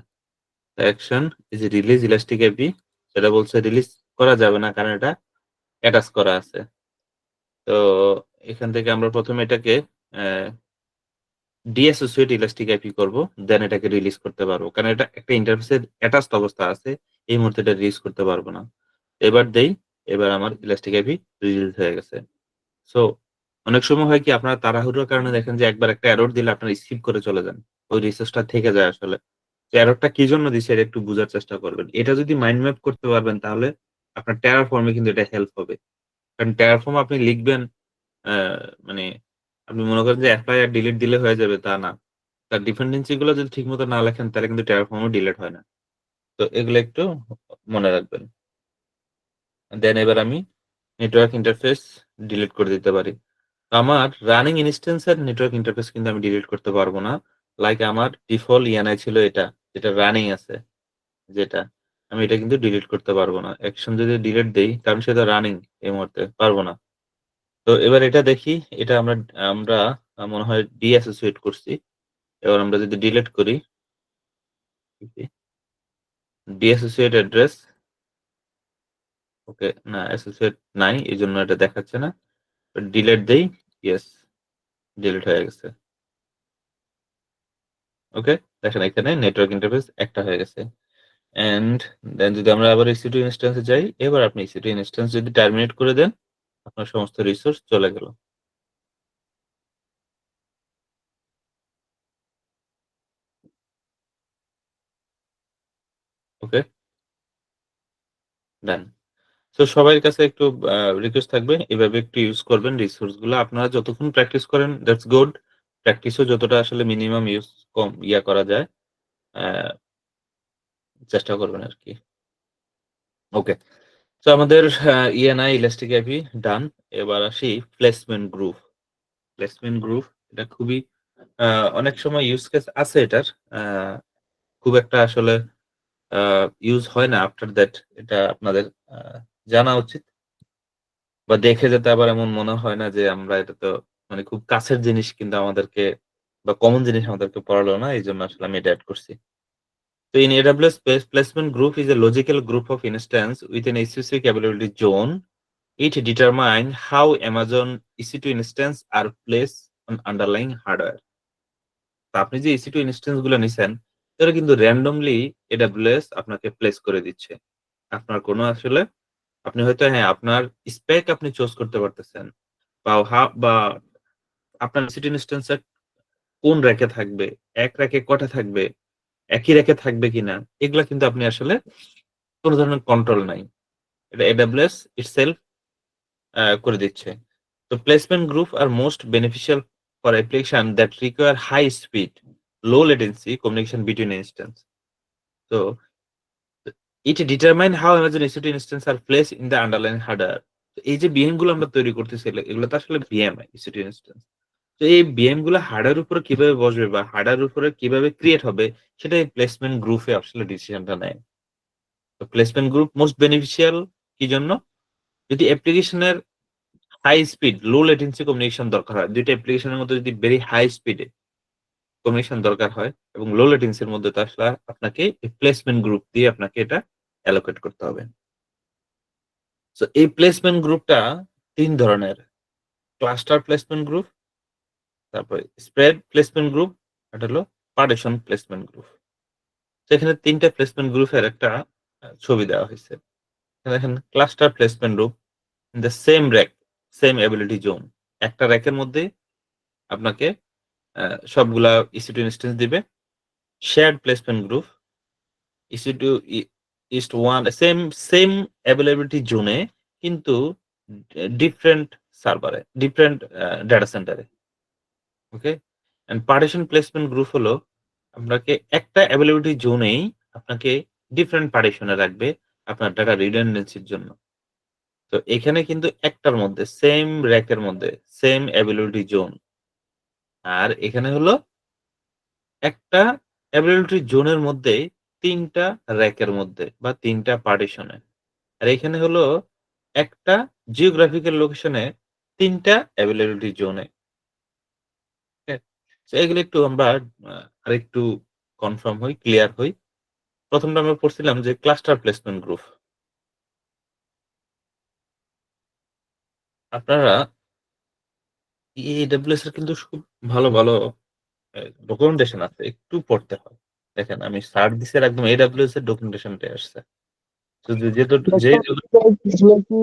অ্যাকশন এই যে রিলিজ ইলাস্টিক আইপি সেটা বলছে রিলিজ করা যাবে না কারণ এটা অ্যাটাচ করা আছে। তো এখান থেকে আমরা ১ম এটাকে অ্যা ডিঅ্যাসোসিয়েট ইলাস্টিক আইপি করব। দেন এটাকে রিলিজ করতে পারব। কারণ এটা একটা ইন্টারফেসের অ্যাটাচড অবস্থা আছে। এই মুহূর্তে এটা রিলিজ করতে পারব না। এবার দেই, এবার আমার ইলাস্টিক আইপি রিলিজ হয়ে গেছে। সো অনেক সময় হয় কি আপনারা তাড়াহুড়োর কারণে দেখেন যে একবার একটা এরর দিলে আপনারা স্কিপ করে চলে যান। ওই রিসোর্সটা থেকে যায় আসলে। তো এররটা কি জন্য দিছে এটা একটু বুঝার চেষ্টা করবেন। এটা যদি মাইন্ড ম্যাপ করতে পারবেন তাহলে আপনার Terraform এ কিন্তু এটা হেল্প হবে। কারণ Terraform আপনি লিখবেন আ মানে আপনি মনে করেন যে এপ্লাই আর ডিলিট দিলে হয়ে যাবে তা না। তার ডিপেন্ডেন্সি গুলো যদি ঠিকমতো না লেখেন তাহলে কিন্তু Terraform ও ডিলিট হয় না। তো এগুলো একটু মনে রাখবেন। দেন এবার আমি নেটওয়ার্ক ইন্টারফেস ডিলিট করে দিতে পারি। আমার রানিং ইনস্ট্যান্স এর নেটওয়ার্ক ইন্টারফেস কিন্তু আমি ডিলিট করতে পারব না। লাইক আমার ডিফল্ট ইএনআই ছিল এটা, যেটা রানিং আছে যেটা। আমি এটা কিন্তু ডিলিট করতে পারব না। অ্যাকশন যদি ডিলিট দেই কারণ সেটা রানিং এই মুহূর্তে পারব না। তো এবার এটা দেখি এটা আমরা আমরা মনে হয় ডিএসোসিয়েট করছি। এবার আমরা যদি ডিলিট করি ডিএসোসিয়েট অ্যাড্রেস ওকে না অ্যাসোসিয়েট নাই এজন্য এটা দেখাচ্ছে না। ডিলিট দেই ইয়েস ডিলিট হয়ে গেছে। ওকে দেখেন এখানে নেটওয়ার্ক ইন্টারফেস একটা হয়ে গেছে। অ্যান্ড দেন যদি আমরা আবার EC2 ইনস্ট্যান্স এ যাই, এবার আপনি EC2 ইনস্ট্যান্স যদি টার্মিনেট করে দেন, আপনার সমস্ত রিসোর্স চলে গেল। ওকে? ডান। সো সবার কাছে একটু রিকোয়েস্ট থাকবে এভাবে একটু ইউজ করবেন রিসোর্স গুলা। আপনারা যতক্ষণ প্র্যাকটিস করেন দ্যাটস গুড। প্র্যাকটিসও যতটা আসলে মিনিমাম ইউজ কম করা যায়, অ্যা চেষ্টা করবেন আরকি। ওকে। সো আমাদের ইএনআই ইলাস্টিক আইপি ডান। এবার আসি প্লেসমেন্ট গ্রুপ। প্লেসমেন্ট গ্রুপ এটা খুবই আ অনেক সময় ইউজ কেস আছে এটার। আ খুব একটা আসলে আ ইউজ হয় না আফটার দ্যাট এটা আপনাদের আ জানা উচিত। বা দেখে যেতে আবার এমন মনে হয় না যে আমরা এটা তো মানে খুব কাছের জিনিস কিন্তু আমাদেরকে বা কমন জিনিস আমাদেরকে পড়ালো না। এইজন্য আসলে আমি এটা এড করছি। So in AWS placement group is a logical group of instance with an specific availability zone. It determines how Amazon EC2 instance are placed on underlying hardware. তো আপনি যে EC2 ইনস্ট্যান্স গুলো নিছেন, এরা কিন্তু randomly AWS আপনাকে place করে দিচ্ছে। আপনার কোনো আসলে আপনি হয়তো হ্যাঁ, আপনার স্পেক আপনি চুজ করতে পারতেছেন। বা আপনার EC2 ইনস্ট্যান্স এ কোন র‍্যাকে থাকবে, এক র‍্যাকে কটা থাকবে, একই র‍্যাকে থাকবে কিনা, এগুলা কিন্তু আপনি আসলে কোন ধরনের কন্ট্রোল নাই। এটা AWS itself করে দিচ্ছে। তো প্লেসমেন্ট গ্রুপ আর most beneficial for application that require high speed, low latency communication between instance. তো it determine how Amazon EC2 instance are placed in the underline hardware. তো এই যে ভিএম গুলো আমরা তৈরি করতেছি এগুলো তো আসলে ভিএম EC2 ইনস্ট্যান্স। তো এই ভিএম গুলা হার্ডওয়্যার উপরে কিভাবে বসবে বা হার্ডওয়্যার উপরে কিভাবে ক্রিয়েট হবে সেটা এই প্লেসমেন্ট গ্রুপে আসলে ডিসিশনটা নেয়। তো প্লেসমেন্ট গ্রুপ মোস্ট বেনিফিশিয়াল কি জন্য? যদি অ্যাপ্লিকেশনের high speed, low latency communication দরকার হয়। ২ টা অ্যাপ্লিকেশনের মধ্যে যদি ভেরি হাই স্পিডে কমিউনিকেশন দরকার হয় এবং লো লেটেন্সির মধ্যে তো আসলে আপনাকে এই প্লেসমেন্ট গ্রুপ দিয়ে আপনাকে এটা অ্যালোকেট করতে হবে। সো এই প্লেসমেন্ট গ্রুপটা ৩ ধরনের। ক্লাস্টার প্লেসমেন্ট গ্রুপ, তারপরে স্প্রেড প্লেসমেন্ট গ্রুপ, এটা হলো পার্টিশন প্লেসমেন্ট গ্রুপ। তো এখানে ৩ টা প্লেসমেন্ট গ্রুপের একটা ছবি দেওয়া হইছে। এখানে দেখেন cluster placement group in the same rack, same ability zone. একটা র‍্যাকের মধ্যে আপনাকে সবগুলা EC2 ইনস্ট্যান্স দিবে। Shared placement group EC2 east 1 same availability জোনে কিন্তু ডিফারেন্ট সার্ভারে, ডিফারেন্ট ডেটা সেন্টারে। Okay? And partition placement group হলো আপনাকে একটা অ্যাভেইলেবিলিটি জোনেই আপনাকে ডিফারেন্ট পার্টিশনে রাখবে আপনার ডাটা রিডান্ডেন্সির জন্য। তো এখানে কিন্তু একটার মধ্যে সেম র‍্যাকের মধ্যে সেম অ্যাভেইলেবিলিটি জোন। আর এখানে হলো একটা অ্যাভেইলেবিলিটি জোনের মধ্যে ৩ টা র‍্যাকের মধ্যে বা ৩ টা পার্টিশনে। আর এখানে হলো একটা জিওগ্রাফিক্যাল লোকেশনে ৩ টা অ্যাভেইলেবিলিটি জোনে। হ্যাঁ? সো এগুলো একটু আমরা আ আরেকটু কনফার্ম হই, ক্লিয়ার হই। ১ম টা আমরা পড়ছিলাম যে ক্লাস্টার প্লেসমেন্ট গ্রুপ। আপনারা AWS এর কিন্তু খুব ভালো, ভালো ডকুমেন্টেশন আছে। একটু পড়তে হয়। দেখেন আমি সার্চ দিছি আর একদম AWS এর ডকুমেন্টেশনটাই আসছে। তো যে প্লেসমেন্ট এগুলো কি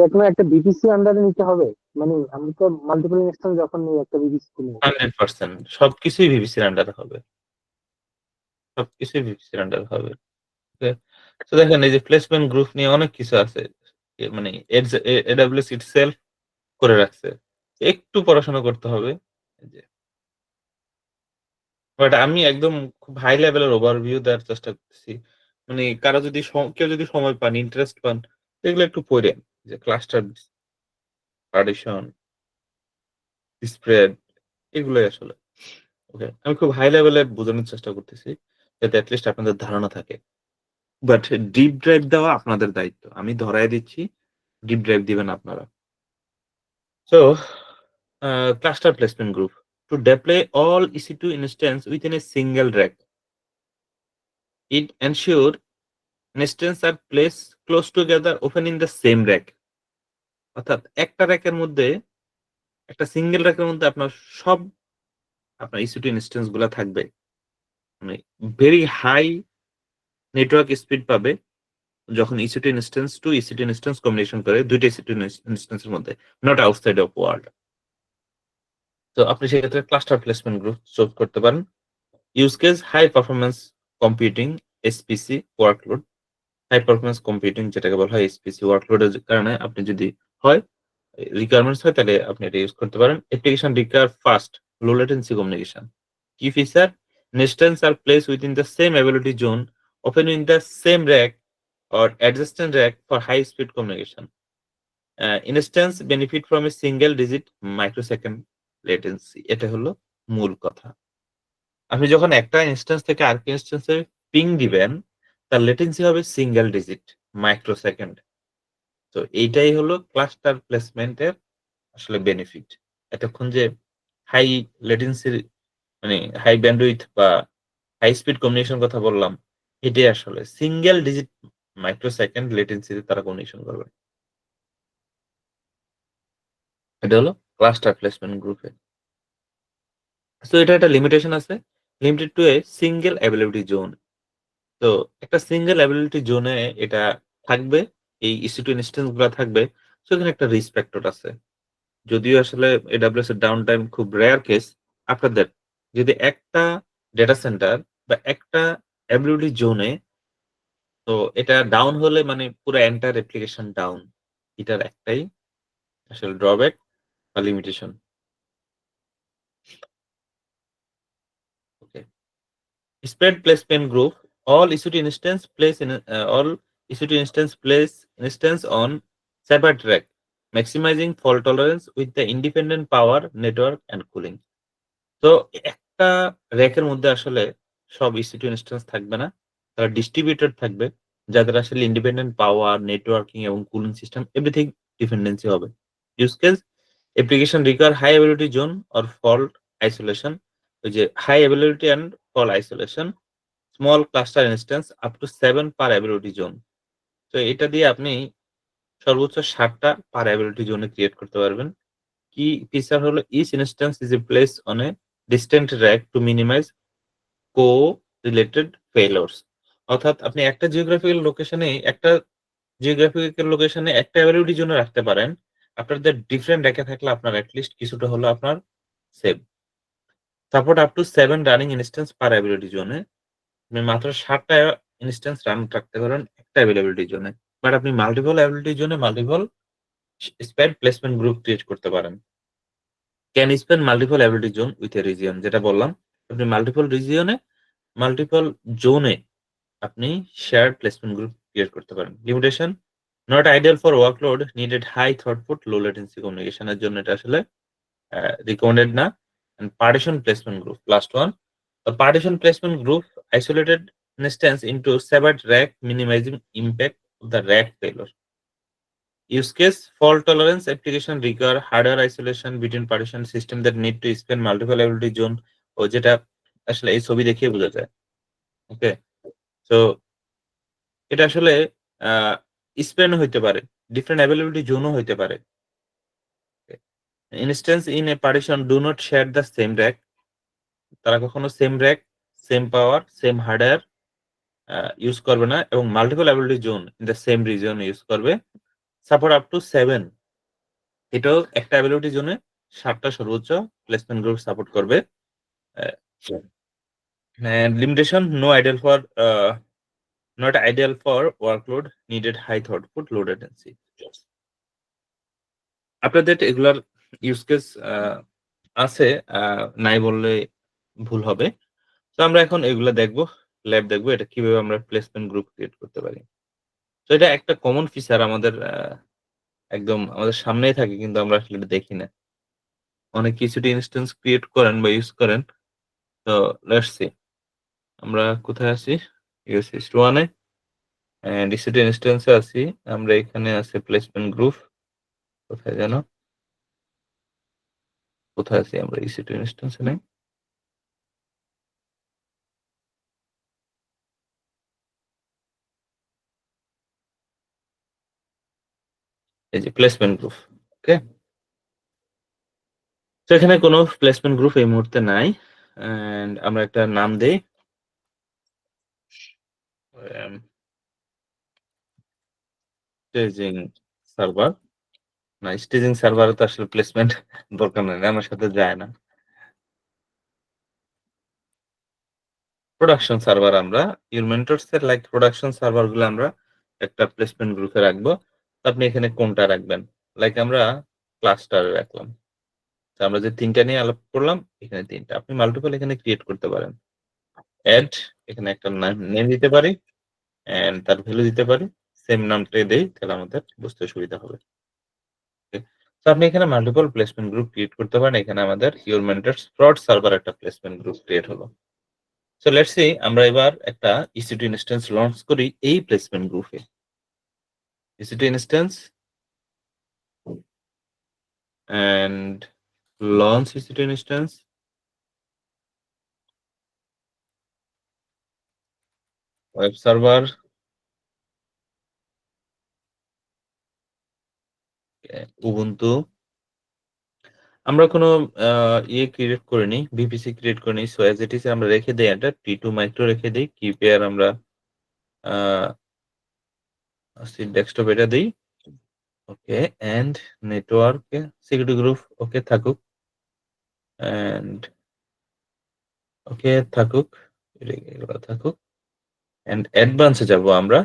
এখন একটা বিপিসি আন্ডারে নিতে হবে? মানে আমি তো মাল্টিপল ইনস্ট্যান্স যখন নিই একটা বিপিসি নিই। 100% সবকিছুই VPC-র আন্ডারে হবে। সবকিছুই VPC-র আন্ডারে হবে। ওকে? তো দেখেন এই যে প্লেসমেন্ট গ্রুপ নিয়ে অনেক কিছু আছে। মানে AWS itself করে রাখছে। একটু পড়াশোনা করতে হবে। এই যে বাট আমি একদম খুব হাই লেভেলের ওভারভিউ দেওয়ার চেষ্টা করতেছি। মানে কারো যদি কেউ যদি সময় পান, ইন্টারেস্ট পান, এগুলো একটু পড়েন। যে ক্লাস্টার পার্টিশন, স্প্রেড এগুলোই আসলে। ওকে। আমি খুব হাই লেভেলে বোঝানোর চেষ্টা করতেছি। যাতে এট লিস্ট আপনাদের ধারণা থাকে। বাট ডিপ ড্রাইভ দেওয়া আপনাদের দায়িত্ব। আমি ধরায় দিচ্ছি, ডিপ ড্রাইভ দিবেন আপনারা। So cluster placement group. To deploy all EC2 instance within a single rack. It ensure instances are placed close together often in the same rack. অর্থাৎ একটা র্যাকের মধ্যে একটা সিঙ্গেল র্যাকের মধ্যে আপনার সব আপনার EC2 ইনস্ট্যান্স গুলা থাকবে। মানে ভেরি হাই নেটওয়ার্ক স্পিড পাবে যখন EC2 instance two EC2 instance combination করে ২ টা EC2 ইনস্ট্যান্স এর মধ্যে, নট আউটসাইড অফ ওয়ার্ল্ড। তো আপনি সেক্ষেত্রে ক্লাস্টার প্লেসমেন্ট গ্রুপ চুজ করতে পারেন। Use case high performance computing SPC workload. High performance computing যেটাকে বলা হয় এসপিসি ওয়ার্কলোডের কারণে আপনি যদি হয় রিকোয়ারমেন্টস হয় তাহলে আপনি এটা ইউজ করতে পারেন। Application require fast low latency communication. কি feature? Instance are place within the same ability zone, open in the same rack or adjacent rack for high speed communication. Instance benefit from a single digit microsecond latency. এটা হলো মূল কথা। আপনি যখন একটা instance থেকে আরেকটা ইনস্ট্যান্সে পিং দিবেন, তার লেটেন্সি হবে সিঙ্গেল ডিজিট মাইক্রোসেকেন্ড। তো এইটাই হলো ক্লাস্টার প্লেসমেন্টের আসলে বেনিফিট। এতক্ষণ যে হাই লেটেন্সির মানে হাই ব্যান্ডউইথ বা হাই স্পিড কমিউনিকেশন কথা বললাম, এটাই আসলে সিঙ্গেল ডিজিট মাইক্রোসেকেন্ড লেটেন্সিতে তারা কমিউনিকেশন করবে। এটা হলো ক্লাস্টার প্লেসমেন্ট গ্রুপে। সো এটা একটা লিমিটেশন আছে। Limited to a single availability zone. তো একটা সিঙ্গেল অ্যাবিলিটি জোনে এটা থাকবে, এই EC2 ইনস্ট্যান্স গুলা থাকবে। সো এখানে একটা রিস্ক ফ্যাক্টর আছে। যদিও আসলে AWS এর ডাউন টাইম খুব রেয়ার কেস। আফটার দ্যাট যদি একটা ডেটা সেন্টার বা একটা অ্যাবিলিটি জোনে তো এটা ডাউন হলে মানে পুরো এন্টায়ার অ্যাপ্লিকেশন ডাউন। এটার একটাই আসলে ড্রব্যাক বা limitation. Okay. Spread placement group. All EC2 instance place in all EC2 instance on separate rack, maximizing fault tolerance with the independent power, network and cooling. তো একটা র্যাকের মধ্যে আসলে সব EC2 ইনস্ট্যান্স থাকবে না। তারা ডিস্ট্রিবিউটেড থাকবে। যাদের আসলে ইন্ডিপেন্ডেন্ট পাওয়ার, নেটওয়ার্কিং এবং কুলিং সিস্টেম এভরিথিং ডিপেন্ডেন্সি হবে। Use case application require high ability zone or fault isolation. ওই যে high ability and fault isolation, small cluster instance up to 7 per ability zone. তো এটা দিয়ে আপনি সর্বোচ্চ ৭ টা পার অ্যাবিলিটি জোনে ক্রিয়েট করতে পারবেন। কি ফিচার হলো each instance is a place on a distant rack to minimize correlated failures. অর্থাৎ আপনি একটা জিওগ্রাফিক্যাল লোকেশনে একটা অ্যাবিলিটি জোনে রাখতে পারেন। আপনাদের ডিফারেন্ট র‍্যাকে থাকলে আপনার এট লিস্ট কিছুটা হলেও আপনার save. Support up to 7 running instance per ability জোনে। আপনি মাত্র ৭ টা ইনস্ট্যান্স রান রাখতে পারেন একটা অ্যাভেইলেবিলিটি জোনে। বাট আপনি মাল্টিপল অ্যাভেইলেবিলিটি জোনে multiple span placement group create করতে পারেন। Can span multiple availability zone with a region যেটা বললাম। আপনি মাল্টিপল জোনে আপনি শেয়ার্ড প্লেসমেন্ট গ্রুপ ক্রিয়েট করতে পারেন। Limitation not ideal for workload needed high throughput low latency communication এর জন্য এটা আসলে রিকমেন্ডেড না। And partition placement group last one. A partition placement group isolated instance into separate rack, minimizing impact of the rack failure. Use case fault tolerance application require hardware isolation between partition system that need to span multiple availability zone ও যেটা আসলে এই ছবি দেখে বোঝা যায়। Okay. So এটা আসলে span হইতে পারে, ডিফারেন্ট অ্যাভেইলেবিলিটি জোনও হইতে পারে। Instance in a partition do not share the same rack. তারা কখনো same rack, same power, same hardware use করবে না এবং multiple ability zone in the same region use করবে। Support up to 7। এটাও একটা অ্যাবিলিটি জোনে ৭ টা সর্বোচ্চ প্লেসমেন্ট গ্রুপ সাপোর্ট করবে। আচ্ছা। And limitation no ideal for not ideal for workload needed high throughput low latency. আপনাদের এগুলার ইউজ কেস আছে, নাই বললে ভুল হবে। তো আমরা এখন এগুলা দেখবো, ল্যাব দেখবো এটা কিভাবে আমরা প্লেসমেন্ট গ্রুপ ক্রিয়েট করতে পারি। তো এটা একটা কমন ফিচার আমাদের একদম আমাদের সামনেই থাকে কিন্তু আমরা আসলে এটা দেখি না। অনেক কিছুটি ইনস্ট্যান্স ক্রিয়েট করেন বা ইউজ করেন। তো লেটস সি আমরা কোথায় আছি? ESS 1 এ অ্যান্ড EC2 ইনস্ট্যান্স এ আছি। আমরা এখানে আছে প্লেসমেন্ট গ্রুপ। কোথায় যেন? কোথায় আছি আমরা EC2 ইনস্ট্যান্স এ নাই? এই যে প্লেসমেন্ট গ্রুপ। ওকে? তো এখানে কোনো প্লেসমেন্ট গ্রুপ এই মুহূর্তে নাই। অ্যান্ড আমরা একটা নাম দেই। অ্যাম স্টেজিং সার্ভার। না, স্টেজিং সার্ভারে তো আসলে প্লেসমেন্ট দরকার নাই। আমার সাথে যায় না। প্রোডাকশন সার্ভার আমরা your mentors এর লাইক প্রোডাকশন সার্ভার গুলো আমরা একটা প্লেসমেন্ট গ্রুপে রাখবো। তো আপনি এখানে কোনটা রাখবেন? লাইক আমরা ক্লাস্টারে রাখলাম। তো আমরা যে ৩ টা নিয়ে আলাপ করলাম, এখানে ৩ টা। আপনি মাল্টিপল এখানে ক্রিয়েট করতে পারেন। এড এখানে একটা নেম দিতে পারি অ্যান্ড তার ভ্যালু দিতে পারি। সেম নামটাই দেই তাহলে আমাদের বুঝতে সুবিধা হবে। ওকে। তো আপনি এখানে মাল্টিপল প্লেসমেন্ট গ্রুপ ক্রিয়েট করতে পারেন। এখানে আমাদের your mentors prod সার্ভার একটা প্লেসমেন্ট গ্রুপ ক্রিয়েট হলো। সো লেটস সি আমরা এবার একটা EC2 ইনস্ট্যান্স লঞ্চ করি এই প্লেসমেন্ট গ্রুপে। EC2 instance and launch EC2 instance, web server, Ubuntu. আমরা কোনো ইয়ে ক্রিয়েট করিনি, VPC ক্রিয়েট করিনি। সো অ্যাজ ইট ইজ আমরা রেখে দেই এটা T2 মাইক্রো রেখে দেই। কি পেয়ার আমরা আ সি ডেস্কটপ এটা দেই। ওকে অ্যান্ড নেটওয়ার্কে সিকিউরিটি গ্রুপ ওকে থাকুক অ্যান্ড ওকে থাকুক। এগুলো থাকুক অ্যান্ড অ্যাডভান্সে যাবো আমরা।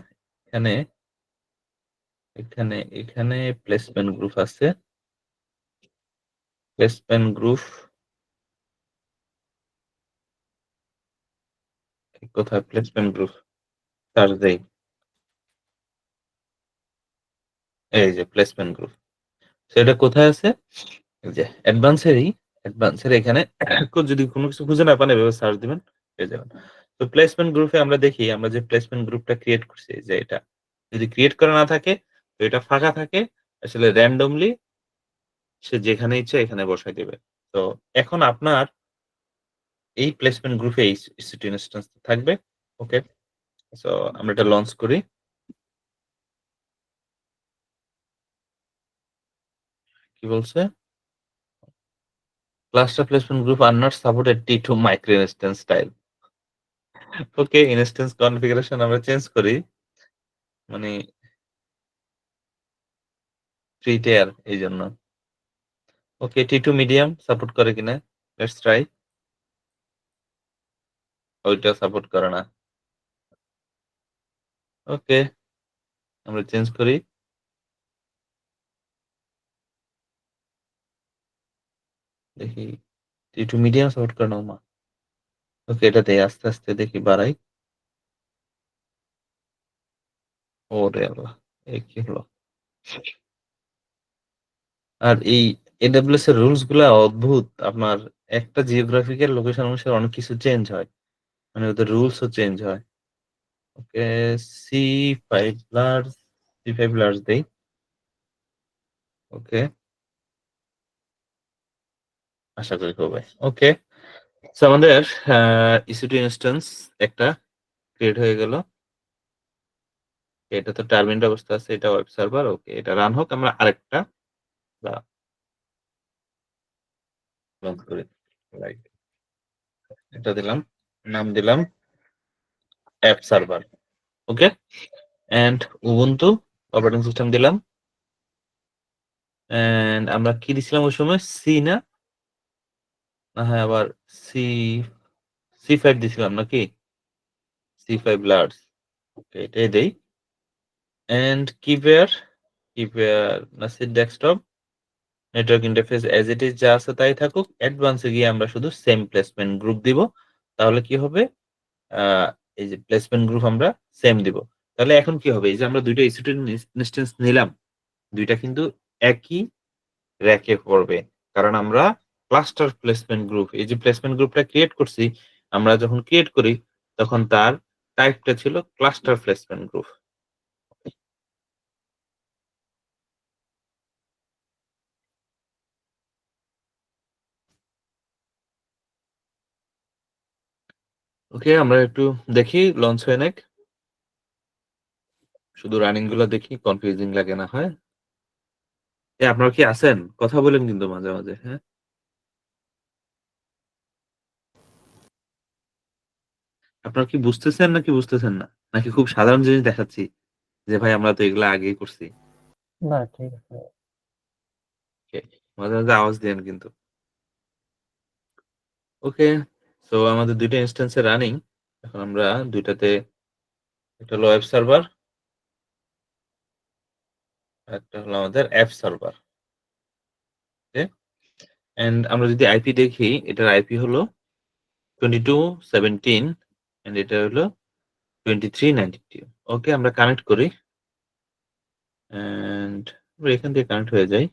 এখানে, এখানে প্লেসমেন্ট গ্রুপ আছে। প্লেসমেন্ট গ্রুপ কোথায় প্লেসমেন্ট গ্রুপ? সার্চ দেই। এই যে প্লেসমেন্ট গ্রুপ। সেটা কোথায় আছে? এই যে অ্যাডভান্সের এখানে যদি কোনো কিছু খুঁজে না পান এভাবে সার্চ দিবেন, পেয়ে যাবেন। তো প্লেসমেন্ট গ্রুপে আমরা দেখি আমরা যে প্লেসমেন্ট গ্রুপটা ক্রিয়েট করছি যে এটা। যদি ক্রিয়েট করা না থাকে তো এটা ফাঁকা থাকে। আসলে randomly সে যেখানে ইচ্ছা এখানে বসায় দিবে। তো এখন আপনার এই প্লেসমেন্ট গ্রুপে এই EC2 ইনস্ট্যান্স থাকবে। ওকে। সো আমরা এটা লঞ্চ করি। কি বলছে? Cluster placement group are not supported T2 micro instance style. Okay, instance configuration আমরা চেঞ্জ করি। মানে ফ্রি টিয়ার এইজন্য। ওকে, T2 মিডিয়াম সাপোর্ট করে কিনা? Let's try. ওইটা সাপোর্ট করে না। ওকে, আমরা চেঞ্জ করি। দেখি T2 মিডিয়াম সাপোর্ট করে না ওমা। ওকে, এটা দেই আস্তে, আস্তে দেখি বাড়াই। ওরে আল্লাহ! এ কি হলো? আর এই AWS এর রুলস গুলা অদ্ভুত। আপনার একটা জিওগ্রাফিক্যাল লোকেশন অনুসারে অনেক কিছু চেঞ্জ হয়। মানে ওদের রুলস ও চেঞ্জ হয়। ওকে, C5 লার্জ, C5 লার্জ দেই। ওকে, আশা করি হবে। ওকে। সো আমাদের EC2 ইনস্ট্যান্স একটা ক্রিয়েট হয়ে গেল। এটা তো টার্মিনাল অবস্থা আছে। এটা ওয়েব সার্ভার। ওকে, এটা রান হোক। আমরা আরেকটা লঞ্চ করি। রাইট। এটা দিলাম, নাম দিলাম app server. Okay? And Ubuntu operating system দিলাম। অ্যান্ড আমরা কি দিছিলাম ওই সময়? সি না? হ্যাঁ, আবার সি C5 দিছিলাম নাকি? C5 large. ওকে, এটাই দেই। অ্যান্ড কিপেয়ার না see desktop network interface as it is যা আছে তাই থাকুক। অ্যাডভান্স এ গিয়ে আমরা শুধু সেম প্লেসমেন্ট গ্রুপ দিব। তাহলে কি হবে? আ এই যে প্লেসমেন্ট গ্রুপ আমরা সেম দিব। তাহলে এখন কি হবে? এই যে আমরা ২ টা EC2 ইনস্ট্যান্স নিলাম। ২ টা কিন্তু একই র‍্যাকে পড়বে। কারণ আমরা ক্লাস্টার প্লেসমেন্ট গ্রুপ এই যে প্লেসমেন্ট গ্রুপটা ক্রিয়েট করছি, আমরা যখন ক্রিয়েট করি তখন তার টাইপটা ছিল ক্লাস্টার প্লেসমেন্ট গ্রুপ। ওকে, আমরা একটু দেখি লঞ্চ হয় নাকি। শুধু রানিং গুলা দেখি কনফিউজিং লাগে না হয়। আপনারা কি আছেন? কথা বলেন কিন্তু মাঝে, মাঝে, হ্যাঁ? আপনারা কি বুঝতেছেন নাকি বুঝতেছেন না? নাকি খুব সাধারণ জিনিস দেখাচ্ছি? যে ভাই আমরা তো এগুলা আগেই করছি। না ঠিক আছে। ওকে। মাঝে, মাঝে আওয়াজ দিয়েন কিন্তু। ওকে। সো আমাদের ২ টা ইনস্ট্যান্স এ রানিং। এখন আমরা ২ টাতে একটা হলো ওয়েব সার্ভার, আরেকটা হলো আমাদের অ্যাপ সার্ভার। ওকে? অ্যান্ড আমরা যদি আইপি দেখি, এটার আইপি হলো 2217 অ্যান্ড এটা হলো 2392। ওকে, আমরা কানেক্ট করি। অ্যান্ড আমরা এখান থেকে কানেক্ট হয়ে যাই।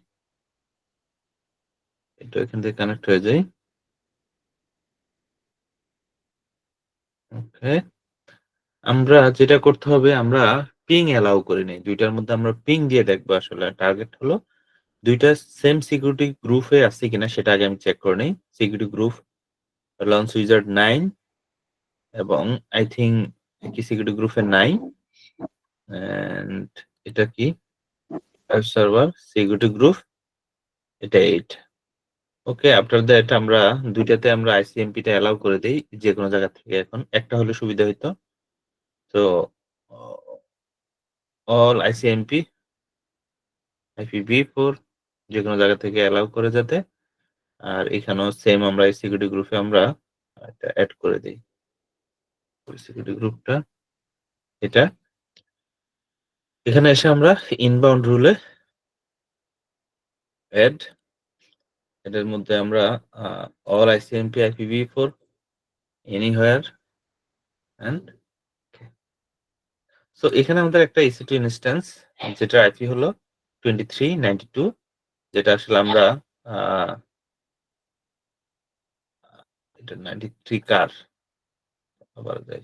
এটা এখান থেকে কানেক্ট হয়ে যাই। ওকে। আমরা যেটা করতে হবে আমরা পিং অ্যালাউ করি নাই। ২ টার মধ্যে আমরা পিং দিয়ে দেখবো আসলে। টার্গেট হলো ২ টা সেম সিকিউরিটি গ্রুপে আছে কিনা সেটা আগে আমি চেক করে নেই। সিকিউরিটি গ্রুপ লঞ্চ উইজার্ড 9 এবং আই থিংক কি সিকিউরিটি গ্রুপে নাই। অ্যান্ড এটা কি? ওয়েব সার্ভার সিকিউরিটি গ্রুপ এটা 8। ওকে, আফটার দ্যাট আমরা ২ টাতে আমরা আইসিএমপি টা অ্যালাউ করে দেই যেকোনো জায়গা থেকে এখন। একটা হলে সুবিধা হইতো। তো অ অল আইসিএমপি IPv4 যেকোনো জায়গা থেকে অ্যালাউ করে যাতে। আর এখানেও সেম আমরা এই সিকিউরিটি গ্রুপে আমরা এটা এড করে দেই। ওই সিকিউরিটি গ্রুপটা এটা। এখানে এসে আমরা ইনবাউন্ড রুলে এড এটার মধ্যে আমরা all ICMP IPv4 anywhere and so এখানে আমাদের একটা EC2 ইনস্ট্যান্স যেটার আইপি হলো 2392 যেটা আসলে আমরা আ এটা 93 কার বলা যায়।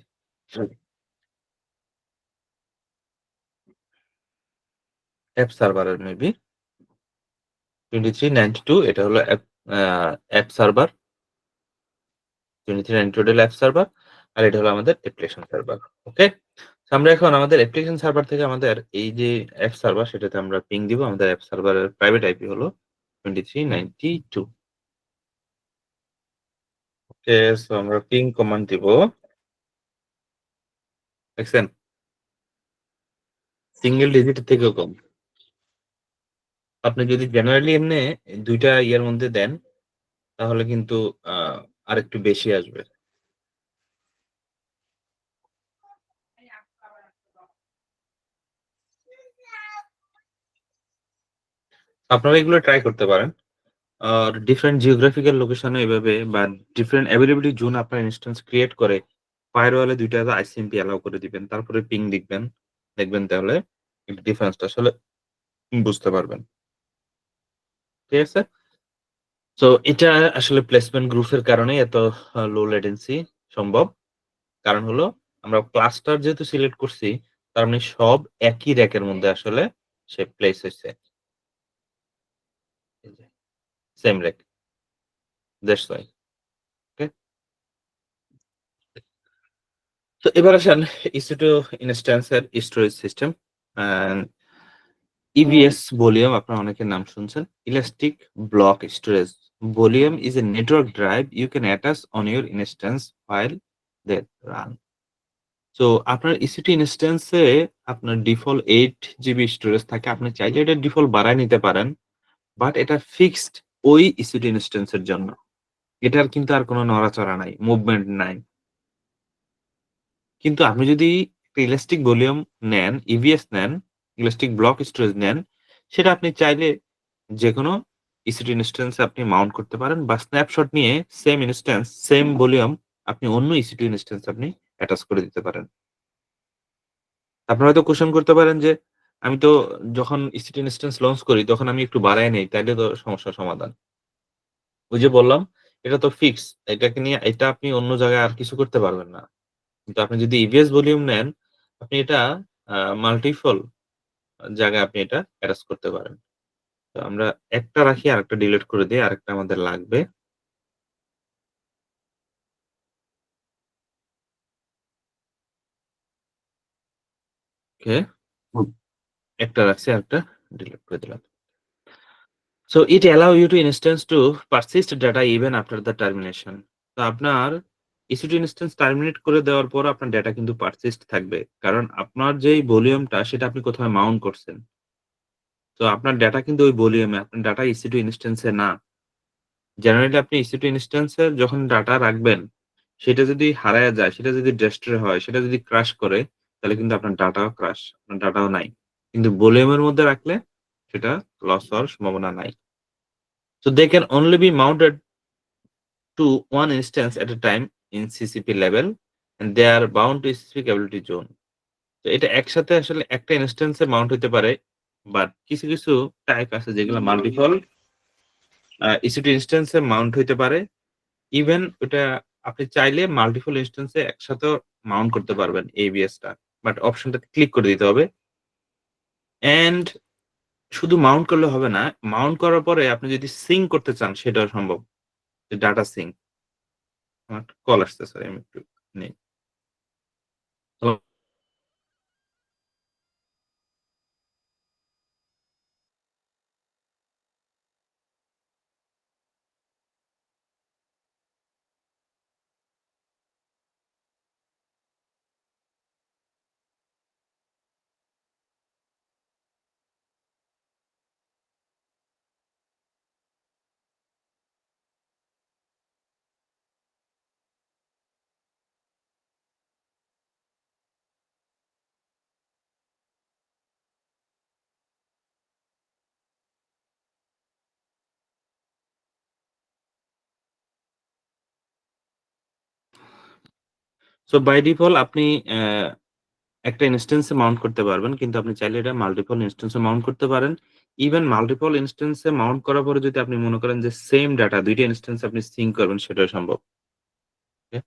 অ্যাপ সার্ভারের মেবি 2392 এটা হলো অ্যাপ সার্ভার। 2392 হলো অ্যাপ সার্ভার আর এটা হলো আমাদের অ্যাপ্লিকেশন সার্ভার। ওকে? সো আমরা এখন আমাদের অ্যাপ্লিকেশন সার্ভার থেকে আমাদের এই যে অ্যাপ সার্ভার সেটাতে আমরা পিং দিব। আমাদের অ্যাপ সার্ভারের প্রাইভেট আইপি হলো 2392। ওকে, সো আমরা পিং কমান্ড দিব। দেখছেন? সিঙ্গেল ডিজিটের থেকেও কম। আপনি যদি জেনারেলি এমনে ২ টা ইয়ের মধ্যে দেন তাহলে কিন্তু আ আরেকটু বেশি আসবে। আপনারা এগুলো ট্রাই করতে পারেন। আর ডিফারেন্ট জিওগ্রাফিক্যাল লোকেশন এ এভাবে বা ডিফারেন্ট এভেইলেবিলিটি জোন আপনার ইনস্ট্যান্স ক্রিয়েট করে ফায়ারওয়ালে ২ টা আইসিএমপি অ্যালাউ করে দিবেন। তারপরে পিং লিখবেন। দেখবেন তাহলে একটু ডিফারেন্সটা আসলে বুঝতে পারবেন। ঠিক আছে? সো এটা আসলে প্লেসমেন্ট গ্রুপের কারণেই এত লো লেটেন্সি সম্ভব। কারণ হলো আমরা ক্লাস্টার যেহেতু সিলেক্ট করছি তার মানে সব একই র‍্যাকের মধ্যে আসলে সে প্লেস হইছে। এই যে same rack. That's why. Okay? তো এবার আসেন EC2 ইনস্ট্যান্স এর storage system and EBS volume আপনারা অনেকের নাম শুনছেন। Elastic block storage volume is a network drive you can attach on your instance while they run. So আপনার EC2 ইনস্ট্যান্সে আপনার ডিফল্ট 8 জিবি স্টোরেজ থাকে। আপনি চাইলে এটা ডিফল্ট বাড়ায় নিতে পারেন। বাট এটা ফিক্সড ওই EC2 ইনস্ট্যান্সের জন্য। এটার কিন্তু আর কোনো নড়াচড়া নাই, মুভমেন্ট নাই। কিন্তু আপনি যদি একটা ইলাস্টিক ভলিউম নেন, ইভিএস নেন, ইলাস্টিক ব্লক স্টোরেজ নেন, সেটা আপনি চাইলে যেকোনো EC2 ইনস্ট্যান্স এ আপনি মাউন্ট করতে পারেন বা স্ন্যাপশট নিয়ে সেম ইনস্ট্যান্স, সেম ভলিউম আপনি অন্য EC2 ইনস্ট্যান্স আপনি অ্যাটাচ করে দিতে পারেন। আপনারা হয়তো কোয়েশ্চেন করতে পারেন যে, আমি তো যখন EC2 ইনস্ট্যান্স লঞ্চ করি তখন আমি একটু বাড়ায় নেই, তাইলে তো সমস্যার সমাধান। ওই যে বললাম, এটা তো ফিক্স। এটাকে নিয়ে এটা আপনি অন্য জায়গায় আর কিছু করতে পারবেন না। কিন্তু আপনি যদি ইভিএস ভলিউম নেন, আপনি এটা মাল্টিপল জায়গায় আপনি এটা অ্যাটাচ করতে পারেন। তো আমরা একটা রাখি আরেকটা ডিলিট করে দেই। আরেকটা আমাদের লাগবে। ওকে। হুম। একটা রাখছি আরেকটা ডিলিট করে দিলাম। So it allow you to instance to persist data even after the termination. তো আপনার EC2 ইনস্ট্যান্স টার্মিনেট করে দেওয়ার পর আপনার ডেটা কিন্তু পারসিস্ট থাকবে। কারণ আপনার যেই ভলিউমটা সেটা আপনি কোথাও মাউন্ট করছেন। তো আপনার ডেটা কিন্তু ওই ভলিউমে, আপনার ডাটা EC2 ইনস্ট্যান্স এ না। জেনারেলি আপনি EC2 ইনস্ট্যান্স এ যখন ডাটা রাখবেন, সেটা যদি হারায়া যায়, সেটা যদি ডেস্ট্রয় হয়, সেটা যদি ক্রাশ করে, তাহলে কিন্তু আপনার ডাটাও ক্রাশ, আপনার ডাটাও নাই। কিন্তু ভলিউমের মধ্যে রাখলে সেটা লস হওয়ার সম্ভাবনা নাই। So they can only be mounted to one instance at a time in CCP level and they are bound to specific ability zone. তো এটা একসাথে আসলে একটা ইনস্ট্যান্স এ মাউন্ট হইতে পারে। বাট কিছু, কিছু টাইপ আছে যেগুলো মাল্টিপল EC2 ইনস্ট্যান্স এ মাউন্ট হইতে পারে। ইভেন ওটা আপনি চাইলে মাল্টিপল ইনস্ট্যান্স এ একসাথেও মাউন্ট করতে পারবেন ABS টা। বাট অপশনটাতে ক্লিক করে দিতে হবে। অ্যান্ড শুধু মাউন্ট করলে হবে না। মাউন্ট করার পরে আপনি যদি সিঙ্ক করতে চান সেটাও সম্ভব। Data sync. আমার একটা কল আসছে, সরি আমি একটু নেই। হ্যালো? সো বাই ডিফল্ট আপনি একটা ইনস্ট্যান্স এ মাউন্ট করতে পারবেন। কিন্তু আপনি চাইলে এটা মাল্টিপল ইনস্ট্যান্স এ মাউন্ট করতে পারেন। ইভেন মাল্টিপল ইনস্ট্যান্স এ মাউন্ট করার পরে যদি আপনি মনে করেন যে সেম ডাটা ২ টা ইনস্ট্যান্স আপনি সিঙ্ক করবেন সেটাও সম্ভব। Okay?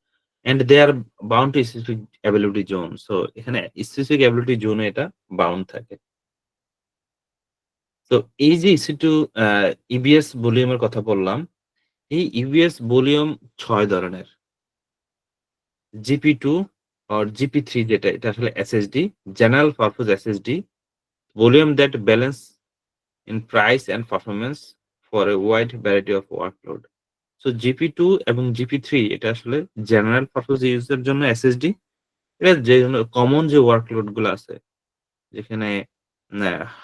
And they are bound to specific ability zone. So এখানে স্পেসিফিক অ্যাবিলিটি জোন এ এটা বাউন্ড থাকে। তো এই যে EC2 আ EBS ভলিউম এর কথা বললাম, এই EBS ভলিউম ৬ ধরনের। GP2 or GP3 যেটা এটা আসলে SSD, General Purpose SSD, volume that balance in price and performance for a wide variety of workload. So GP2 এবং GP3 এটা আসলে জেনারেল পারপোজ ইউজ এর জন্য SSD। এটা যে কমন যে ওয়ার্কলোড গুলো আছে যেখানে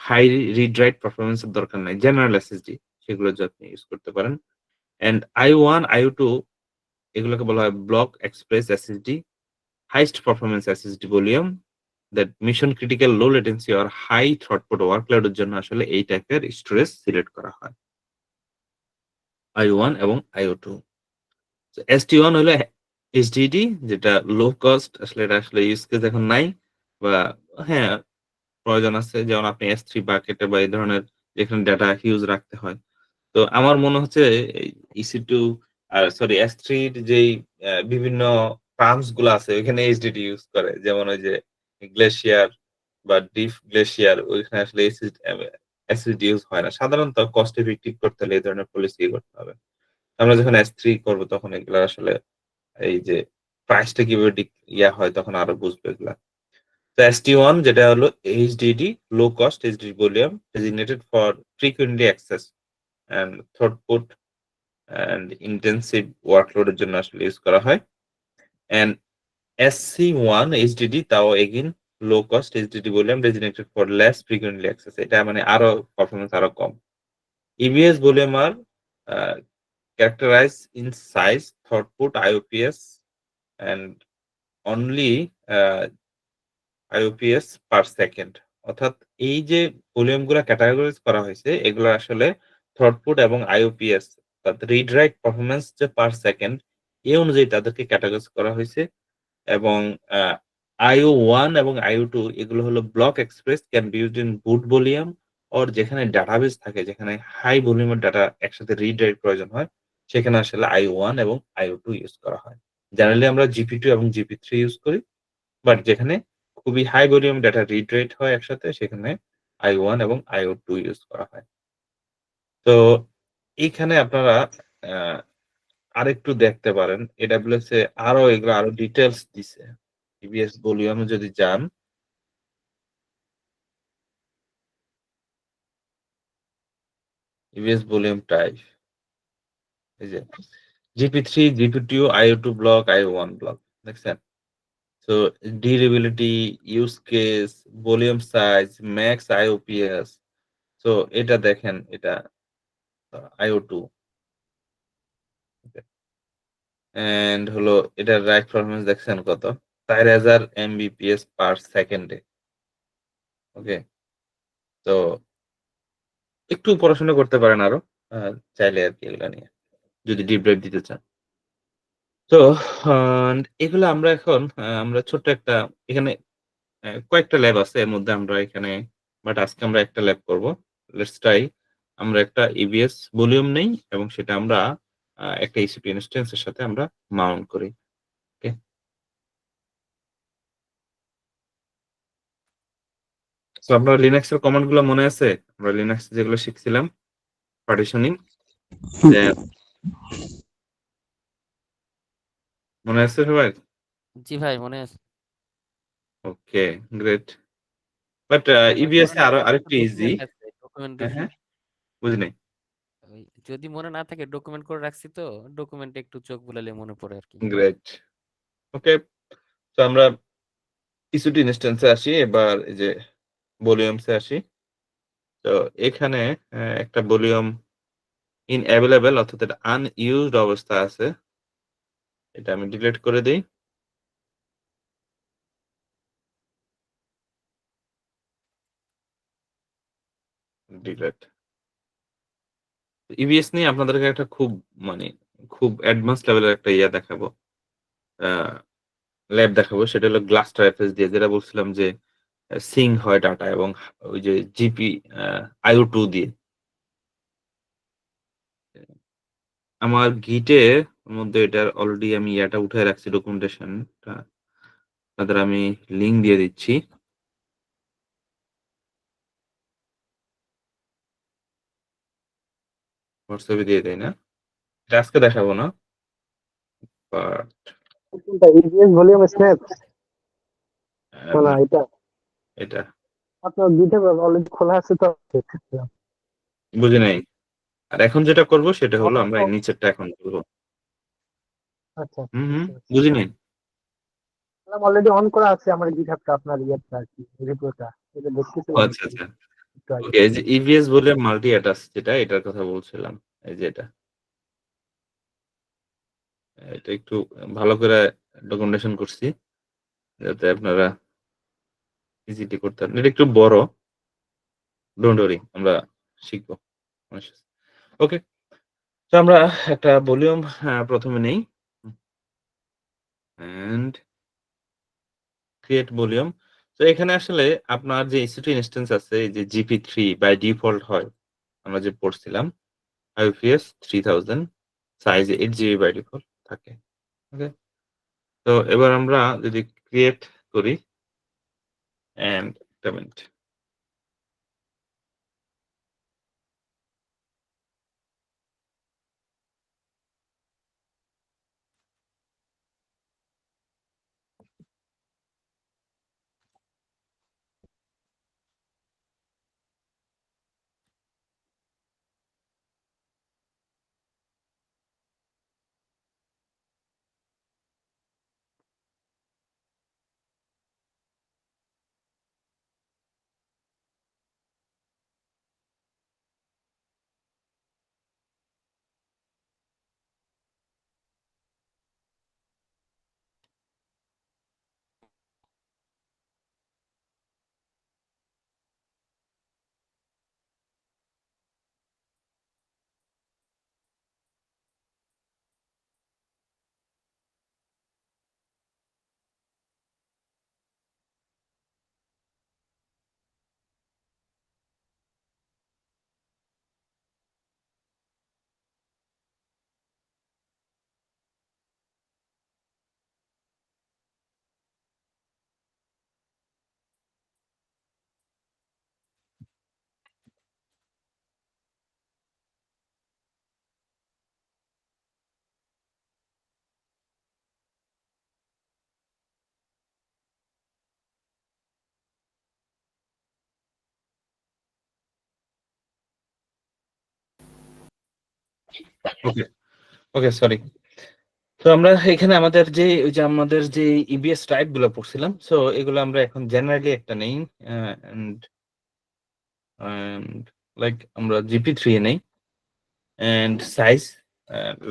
হাই রিড রাইট পারফরম্যান্স এর দরকার নাই। জেনারেল SSD সেগুলোর জন্য আপনি ইউজ করতে পারেন। অ্যান্ড I1, I2 এগুলোকে বলা হয় block express SSD, highest performance SSD volume that mission critical low latency or high throughput workload এর জন্য আসলে এই টাইপের স্টোরেজ সিলেক্ট করা হয়। I1 এবং IO2। ST1 হলো HDD যেটা লো কস্ট, আসলে এটা আসলে ইউজ কেস এখন নাই বা হ্যাঁ, প্রয়োজন আছে। যেমন আপনি S3 বাকেটে বা এই ধরনের যেখানে ডাটা হিউজ রাখতে হয়। তো আমার মনে হচ্ছে এই EC2 সরি S3 র যেই বিভিন্ন টার্মস গুলা আছে ওইখানে HDD ইউজ করে। যেমন ওই যে গ্লেশিয়ার বা ডিপ গ্লেশিয়ার ওইখানে আসলে SSD ইউজ হয় না। সাধারণত কস্ট ইফেক্টিভ করতে হলে এই ধরনের পলিসি করতে হবে। আমরা যখন S3 করব তখন এগুলা আসলে এই যে প্রাইসটা কিভাবে হয় তখন আরো বুঝবো এগুলা। তো ST1 যেটা হলো HDD, low cost HDD volume designated for frequently access and throughput and intensive ওয়ার্কলোডের জন্য আসলে ইউজ করা হয়। অ্যান্ড SC1 এইচডিডি তাও again low cost HDD volume designated for less frequently access. এটা মানে আরো পারফরম্যান্স আরো কম। EBS ভলিউম আর characterized in size, throughput, IOPS and only IOPS per second. অর্থাৎ এই যে ভলিউম গুলা ক্যাটেগরাইজ করা হয়েছে এগুলো আসলে থ্রটপুট এবং IOPS অর্থাৎ রিড রাইট পারফরম্যান্স যে পার সেকেন্ড এই অনুযায়ী তাদেরকে ক্যাটেগরাইজ করা হয়েছে এবং IO1 এবং IO2 এগুলো হলো block express can be used in boot volume or যেখানে ডাটাবেস থাকে যেখানে হাই ভলিউমের ডাটা একসাথে রিড রাইট প্রয়োজন হয় সেখানে আসলে IO1 এবং IO2 ইউজ করা হয়। জেনারেলি আমরা GP2 এবং GP3 ইউজ করি। বাট যেখানে খুবই high volume data read write হয় একসাথে সেখানে I1 এবং IO2 ইউজ করা হয়। তো এইখানে আপনারা আ আরেকটু দেখতে পারেন AWS এ আরো এগুলো আরো ডিটেইলস দিছে। EBS ভলিউমে যদি যান, EBS ভলিউম টাইপ এই যে GP3, GP2, IO2 block, IO1 block দেখছেন? So durability, use case, volume size, max IOPS so এটা দেখেন এটা IO2 ওকে। অ্যান্ড হলো এটার রাইট পারফরম্যান্স দেখছেন কত? ৪,০০০ Mbps পার সেকেন্ডে। ওকে? তো একটু পড়াশোনা করতে পারেন আরো। আ চাইলে আরকি এগুলা নিয়ে। যদি ডিপ ডাইভ দিতে চান। তো আ এগুলো আমরা এখন আমরা ছোট্ট একটা এখানে কয়েকটা ল্যাব আছে। এর মধ্যে আমরা এখানে বাট আজকে আমরা একটা ল্যাব করব। লেটস ট্রাই আমরা একটা EBS ভলিউম নেই এবং সেটা আমরা একটা EC2 ইনস্ট্যান্স এর সাথে আমরা মাউন্ট করি। ওকে? সো আপনার লিনাক্স এর কমান্ড গুলো মনে আছে? আমরা লিনাক্স যেগুলো শিখছিলাম পার্টিশনিং যে মনে আছে সবার? জি ভাই মনে আছে। ওকে, গ্রেট। বাট মনে EBS মনে এ না আরো থাকলে একটা আরেকটু ইজি। ডকুমেন্ট আছে, ডকুমেন্ট হ্যাঁ, রিভিউ। হ্যাঁ, বুঝি নাই। ওই যদি মনে না থাকে ডকুমেন্ট করে রাখছি তো ডকুমেন্টে একটু চোখ বুলালে মনে পড়ে আরকি। গ্রেট। ওকে। তো আমরা EC2 ইনস্ট্যান্স এ আসি। এবার এই যে ভলিউমস এ আসি। তো এখানে একটা ভলিউম ইনএভেইলেবল অর্থাৎ এটা আনইউজড অবস্থায় আছে। এটা আমি ডিলিট করে দেই। ডিলিট। EBS নিয়ে আপনাদেরকে একটা খুব মানে খুব অ্যাডভান্স লেভেলের একটা দেখাবো। আ ল্যাব দেখাবো। সেটা হলো গ্লাস্টার এফএস দিয়ে যেটা বলছিলাম যে সিঙ্ক হয় ডাটা এবং ওই যে জিপি আ IO2 দিয়ে। আমার গিটের মধ্যে এটার অলরেডি আমি উঠায় রাখছি ডকুমেন্টেশনটা। আপনাদের আমি লিংক দিয়ে দিচ্ছি। হোয়াটসঅ্যাপে দিয়ে দেই না? এটা আজকে দেখাবো না। বাট কোনটা ইবিএস ভলিউম স্ন্যাপস? না না এটা এটা আপনার গিটহাব অলরেডি খোলা আছে তো? বুঝি নাই। আর এখন যেটা করব সেটা হলো আমরা অন এই নিচেরটা এখন করব। আচ্ছা, হুম, হুম। বুঝতে পারছি। বুঝি নাই। অলরেডি অন করা আছে আমার গিটহাবটা আপনার ইয়েটা আরকি রিপোটা। এটা ও দেখতেছিলাম আচ্ছা, আচ্ছা। একটু আগে। ওকে এই যে EVS বলে মাল্টি অ্যাটাচ যেটা এটার কথা বলছিলাম। এই যে এটা। এটা একটু ভালো করে ডকুমেন্টেশন করছি। যাতে আপনারা ইজিলি করতে পারেন। এটা একটু বড়। ডোন্ট ওরি আমরা শিখব। ওকে। তো আমরা একটা ভলিউম ১ম এ নেই। And create volume. তো এখানে আসলে আপনার যে EC2 ইনস্ট্যান্স আছে এই যে GP3 বাই ডিফল্ট হয়। আমরা যে পড়ছিলাম IPS 3000 size 8 GB by default থাকে। ওকে? তো এবার আমরা যদি ক্রিয়েট করি অ্যান্ড একটা মিনিট। ওকে, ওকে সরি। তো আমরা এখানে আমাদের আমাদের যে ইবিএস টাইপ গুলো পড়ছিলাম। সো এগুলো আমরা এখন জেনারেলি একটা নেই। এন্ড এন্ড লাইক আমরা জিপি 3 এ নেই। এন্ড সাইজ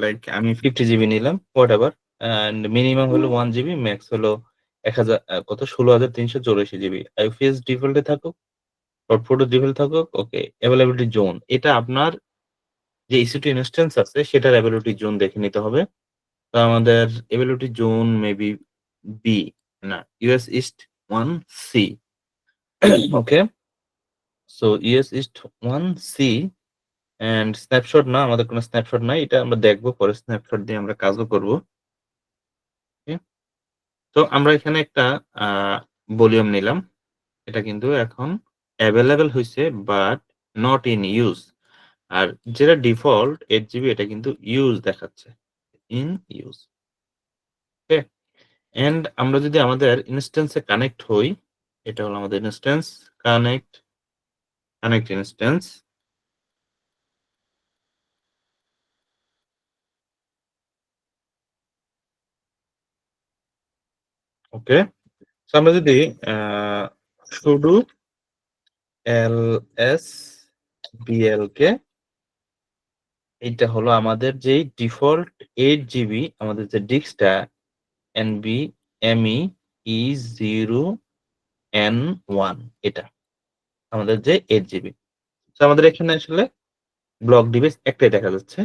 লাইক আমি 50 জিবি নিলাম হোয়াটএভার। এন্ড মিনিমাম হলো 1 জিবি, ম্যাক্স হলো 1000 কত 16384 জিবি। আইপিএস ডিফল্টে থাকুক, ফটো ডিফল্ট থাকুক, ওকে। অ্যাভেইলেবিলিটি জোন এটা আপনার যে ইসি2 ইনস্ট্যান্স আছে সেটার অ্যাভেইলেবিলিটি জোন দেখে নিতে হবে। তো আমাদের অ্যাভেইলেবিলিটি জোন মেবি বি, না US east 1 C. Okay, so US east 1 C. And snapshot না, আমাদের কোনো স্ন্যাপশট নাই। এটা আমরা দেখবো পরে, স্ন্যাপশট দিয়ে আমরা কাজও করব। ওকে, তো আমরা এখানে একটা ভলিউম নিলাম। এটা কিন্তু এখন অ্যাভেলেবল হইছে বাট নট ইন ইউজ। আর যেটা ডিফল্ট 8 জিবি এটা কিন্তু ইউজ দেখাচ্ছে, ইন ইউজ। ওকে, এন্ড আমরা যদি আমাদের ইনস্ট্যান্সে কানেক্ট হই, এটা হলো আমাদের instance. Connect, connect instance. Okay, so আমরা যদি sudo ls blk, এটা হলো আমাদের যেই ডিফল্ট 8 জিবি আমাদের যে ডিস্কটা NVMe E0N1, এটা আমাদের যে 8 জিবি। তো আমাদের এখানে আসলে ব্লক ডিভাইস একটাই দেখা যাচ্ছে।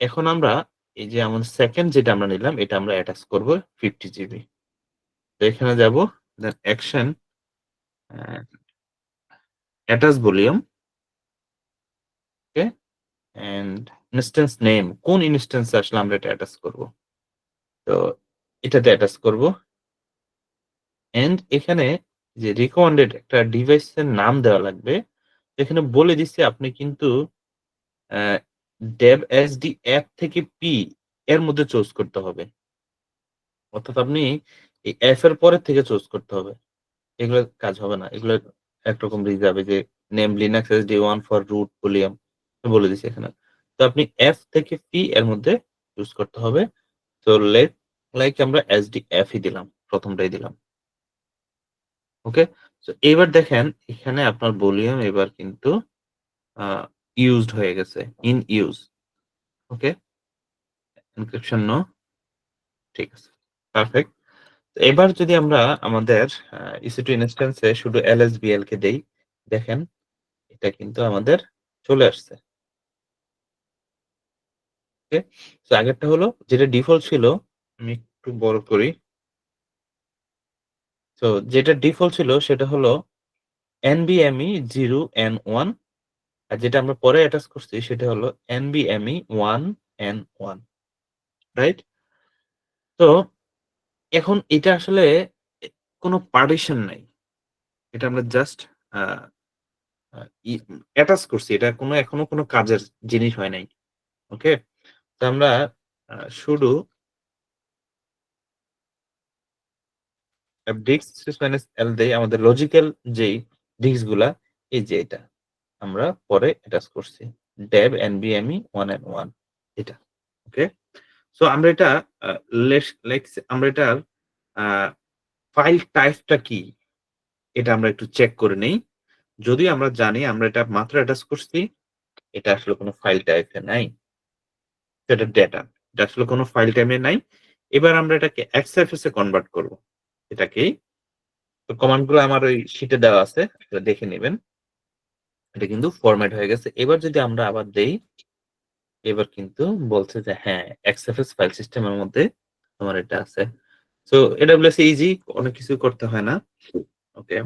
এখন আমরা এই যে আমাদের সেকেন্ড যেটা আমরা নিলাম এটা আমরা অ্যাটাচ করব 50 জিবি। তো এখানে যাব, then action, attach volume. Okay, and instance name, কোন ইনস্ট্যান্স আসলে আমরা এটা অ্যাটাচ করব। তো এটাতে অ্যাটাচ করব। এন্ড এখানে যে রিকমেন্ডেড একটা ডিভাইসের নাম দেওয়া লাগবে। এখানে বলে দিচ্ছে আপনি কিন্তু ডেভ এসডি অ্যাপ থেকে পি এর মধ্যে চুজ করতে হবে। অর্থাৎ আপনি এই এফ এর পরের থেকে চুজ করতে হবে। এগুলো কাজ হবে না। এগুলো একরকম যাবে যে name Linux SD 1 for root volume বলে দিছে এখানে। তো আপনি এফ থেকে পি এর মধ্যে চুজ করতে হবে। তো লাইক আমরা এসডি এফ ই দিলাম, প্রথমটাই দিলাম। ওকে, সো এবার দেখেন এখানে আপনার ভলিউম এবার কিন্তু ইউজড হয়ে গেছে, in use. Okay, encryption no, ঠিক আছে, পারফেক্ট। এবার যদি আমরা আমাদের ইসি2 ইনস্ট্যান্সে শুধু lsbl কে দেই, দেখেন এটা কিন্তু আমাদের চলে আসছে। ওকে, তো আগেরটা হলো যেটা ডিফল্ট ছিল, আমি একটু বড় করি। তো যেটা ডিফল্ট ছিল সেটা হলো NVMe 0N1, আর যেটা আমরা পরে অ্যাটাচ করছি সেটা হলো NVMe 1N1, রাইট? তো এখন এটা আসলে এ কোনো পার্টিশন নাই। এটা আমরা জাস্ট আ আ ই অ্যাটাচ করছি। এটা এখনো কোনো কাজের জিনিস হয় নাই। ওকে? তো আমরা sudo disk -l দেই আমাদের লজিক্যাল যেই ডিস্ক গুলা, এই যে এটা আমরা পরে অ্যাটাচ করছি। dev NVMe 1N1, এটা। ওকে? সো আমরা এটা আ লেটস আমরা এটার আ ফাইল টাইপটা কি? এটা আমরা একটু চেক করে নেই। যদিও আমরা জানি আমরা এটা মাত্র অ্যাটাচ করছি, এটা আসলে কোনো ফাইল টাইপে নাই। এটা ডেটা। এটা আসলে কোনো ফাইল টাইপে নাই। এবার আমরা এটাকে XFS এ কনভার্ট করব। এটাকেই, তো কমান্ড গুলো আমার ওই শিটে দেওয়া আছে। আপনারা দেখে নিবেন। এটা কিন্তু ফরম্যাট হয়ে গেছে। এবার যদি আমরা আবার দেই, এবার কিন্তু বলছে যে হ্যাঁ, XFS ফাইল সিস্টেমের মধ্যে আমার এটা আছে। সো AWS ইজি, অনেক কিছু করতে হয় না। ওকে,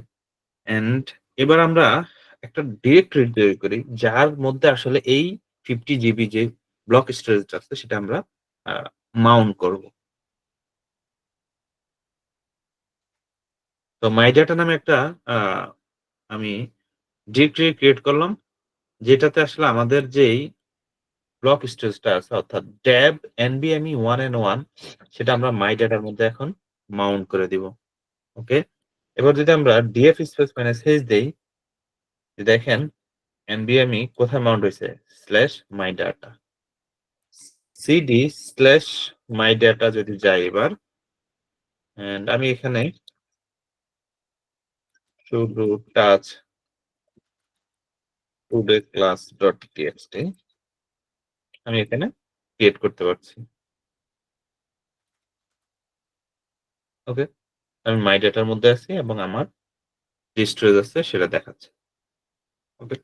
অ্যান্ড এবার আমরা একটা ডিরেক্টরি তৈরি করি যার মধ্যে আসলে এই 50 জিবি যে ব্লক স্টোরেজ আছে সেটা আমরা আ মাউন্ট করব। তো মাইডাটা নামে একটা আ আমি ডিরেক্টরি ক্রিয়েট করলাম। যেটাতে আসলে আমাদের যেই ব্লক স্টোরেজটা আছে অর্থাৎ ডেব NVMe 1N1 সেটা আমরা মাইডাটার মধ্যে এখন মাউন্ট করে দিব। ওকে? এবার যদি আমরা df স্পেস -h দেই, দেখেন NVMe কোথায় মাউন্ট হইছে? /my data। cd/my data যদি যাই এবার, and আমি এখানে শুধু টাচ todayclass.txt আমি এখানে ক্রিয়েট করতে পারছি। ওকে, আমি মাই ডেটার মধ্যে আছি এবং আমার যে স্টোরেজ আছে সেটা দেখাচ্ছে। ওকে,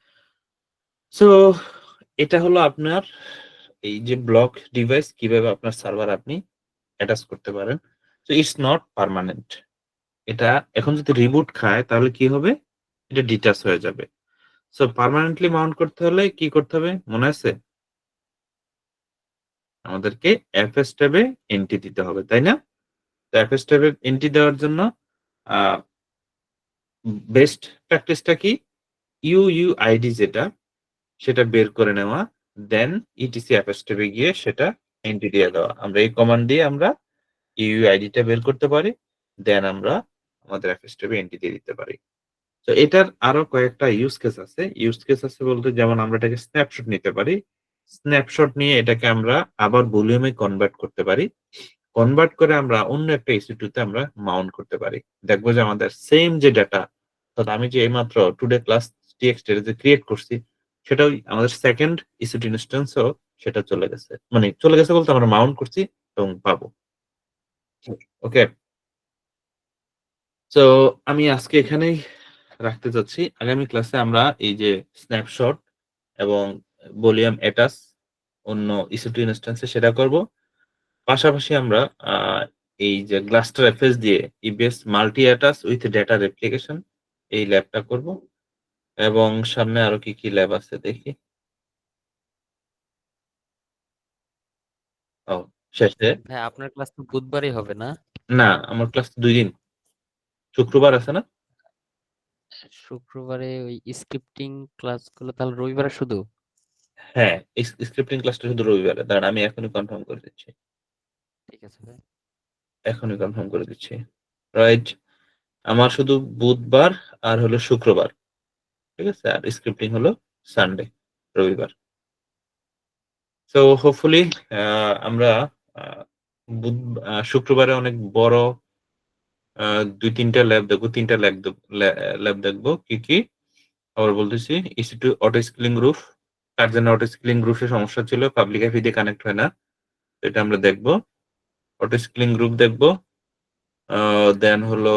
সো এটা হলো আপনার এই যে ব্লক ডিভাইস কিভাবে আপনার সার্ভার আপনি অ্যাটাচ করতে পারেন। So it's not permanent. এটা এখন যদি রিবুট খায় তাহলে কি হবে? এটা ডিটাচ হয়ে যাবে। সো পার্মানেন্টলি মাউন্ট করতে হলে কি করতে হবে মনে আছে? আমাদেরকে এফএস ট্যাবে এন্ট্রি দিতে হবে, তাই না? তো এফএস ট্যাবে এন্ট্রি দেওয়ার জন্য আ বেস্ট প্র্যাকটিসটা কি? ইউইআইডি যেটা সেটা বের করে নেওয়া, দেন ইটিসি এফএস ট্যাবে গিয়ে সেটা এন্ট্রি দিয়ে দেওয়া। আমরা এই কমান্ড দিয়ে আমরা ইউইআইডিটা বের করতে পারি। দেন আমরা আমাদের এফএস ট্যাবে এন্ট্রি দিয়ে দিতে পারি। তো এটার আরো কয়েকটা ইউজ কেস আছে। ইউজ কেস আছে বলতে যেমন আমরা এটাকে স্ন্যাপশট নিতে পারি। স্ন্যাপশট নিয়ে এটাকে আমরা আবার ভলিউমে কনভার্ট করতে পারি। কনভার্ট করে আমরা অন্য একটা EC2 তে আমরা মাউন্ট করতে পারি। দেখবো যে আমাদের সেম যে ডাটা অর্থাৎ আমি যে এইমাত্র টুডে ক্লাস txt এর যে ক্রিয়েট করছি সেটাও আমাদের সেকেন্ড EC2 ইনস্ট্যান্সও সেটা চলে গেছে। মানে চলে গেছে বলতে আমরা মাউন্ট করছি এবং পাবো। ওকে। সো আমি আজকে এখানেই রাখতে চাচ্ছি। আগামী ক্লাসে আমরা এই যে স্ন্যাপশট এবং ভলিউম অ্যাটাচ অন্য EC2 ইনস্ট্যান্সে সেটা করব। পাশাপাশি আমরা আ এই যে গ্লাস্টার এফএস দিয়ে EBS multi attach with data replication এই ল্যাবটা করব এবং সামনে আরো কি ল্যাব আছে দেখি। ও শেষে ভাই আপনার ক্লাস তো বুধবারই হবে না? না, আমার ক্লাস ২ দিন। শুক্রবার আছে না? শুক্রবারে ওই স্ক্রিপ্টিং ক্লাসগুলো তাহলে রবিবারে শুধু? হ্যাঁ, স্ক্রিপ্টিং ক্লাসটা শুধু রবিবারে। দাঁড়ান আমি এখনই কনফার্ম করে দিচ্ছি। ঠিক আছে ভাই। এখনই কনফার্ম করে দিচ্ছি। রাইট। আমার শুধু বুধবার আর হলো শুক্রবার। ঠিক আছে? আর স্ক্রিপ্টিং হলো সানডে, রবিবার। সো হোপফুলি আ আমরা আ শুক্রবারে অনেক বড় ২-৩ টা ল্যাব দেখব, ৩ টা ল্যাব দেখব। কি? আবার বলতেছি EC2 অটো স্কেলিং গ্রুপ। কার জন্য অটো স্কেলিং গ্রুপের সমস্যা ছিল, পাবলিক আইপি দিয়ে কানেক্ট হয় না। এটা আমরা দেখব। অটো স্কেলিং গ্রুপ দেখব। দেন হলো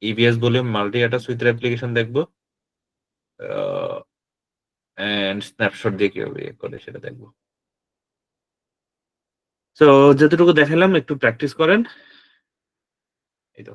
EBS volume multi attach with application দেখব। আ অ্যান্ড স্ন্যাপশট দিয়ে কিভাবে ইয়ে করে সেটা দেখব। সো যতটুকু দেখালাম একটু প্র্যাকটিস করেন। এই তো।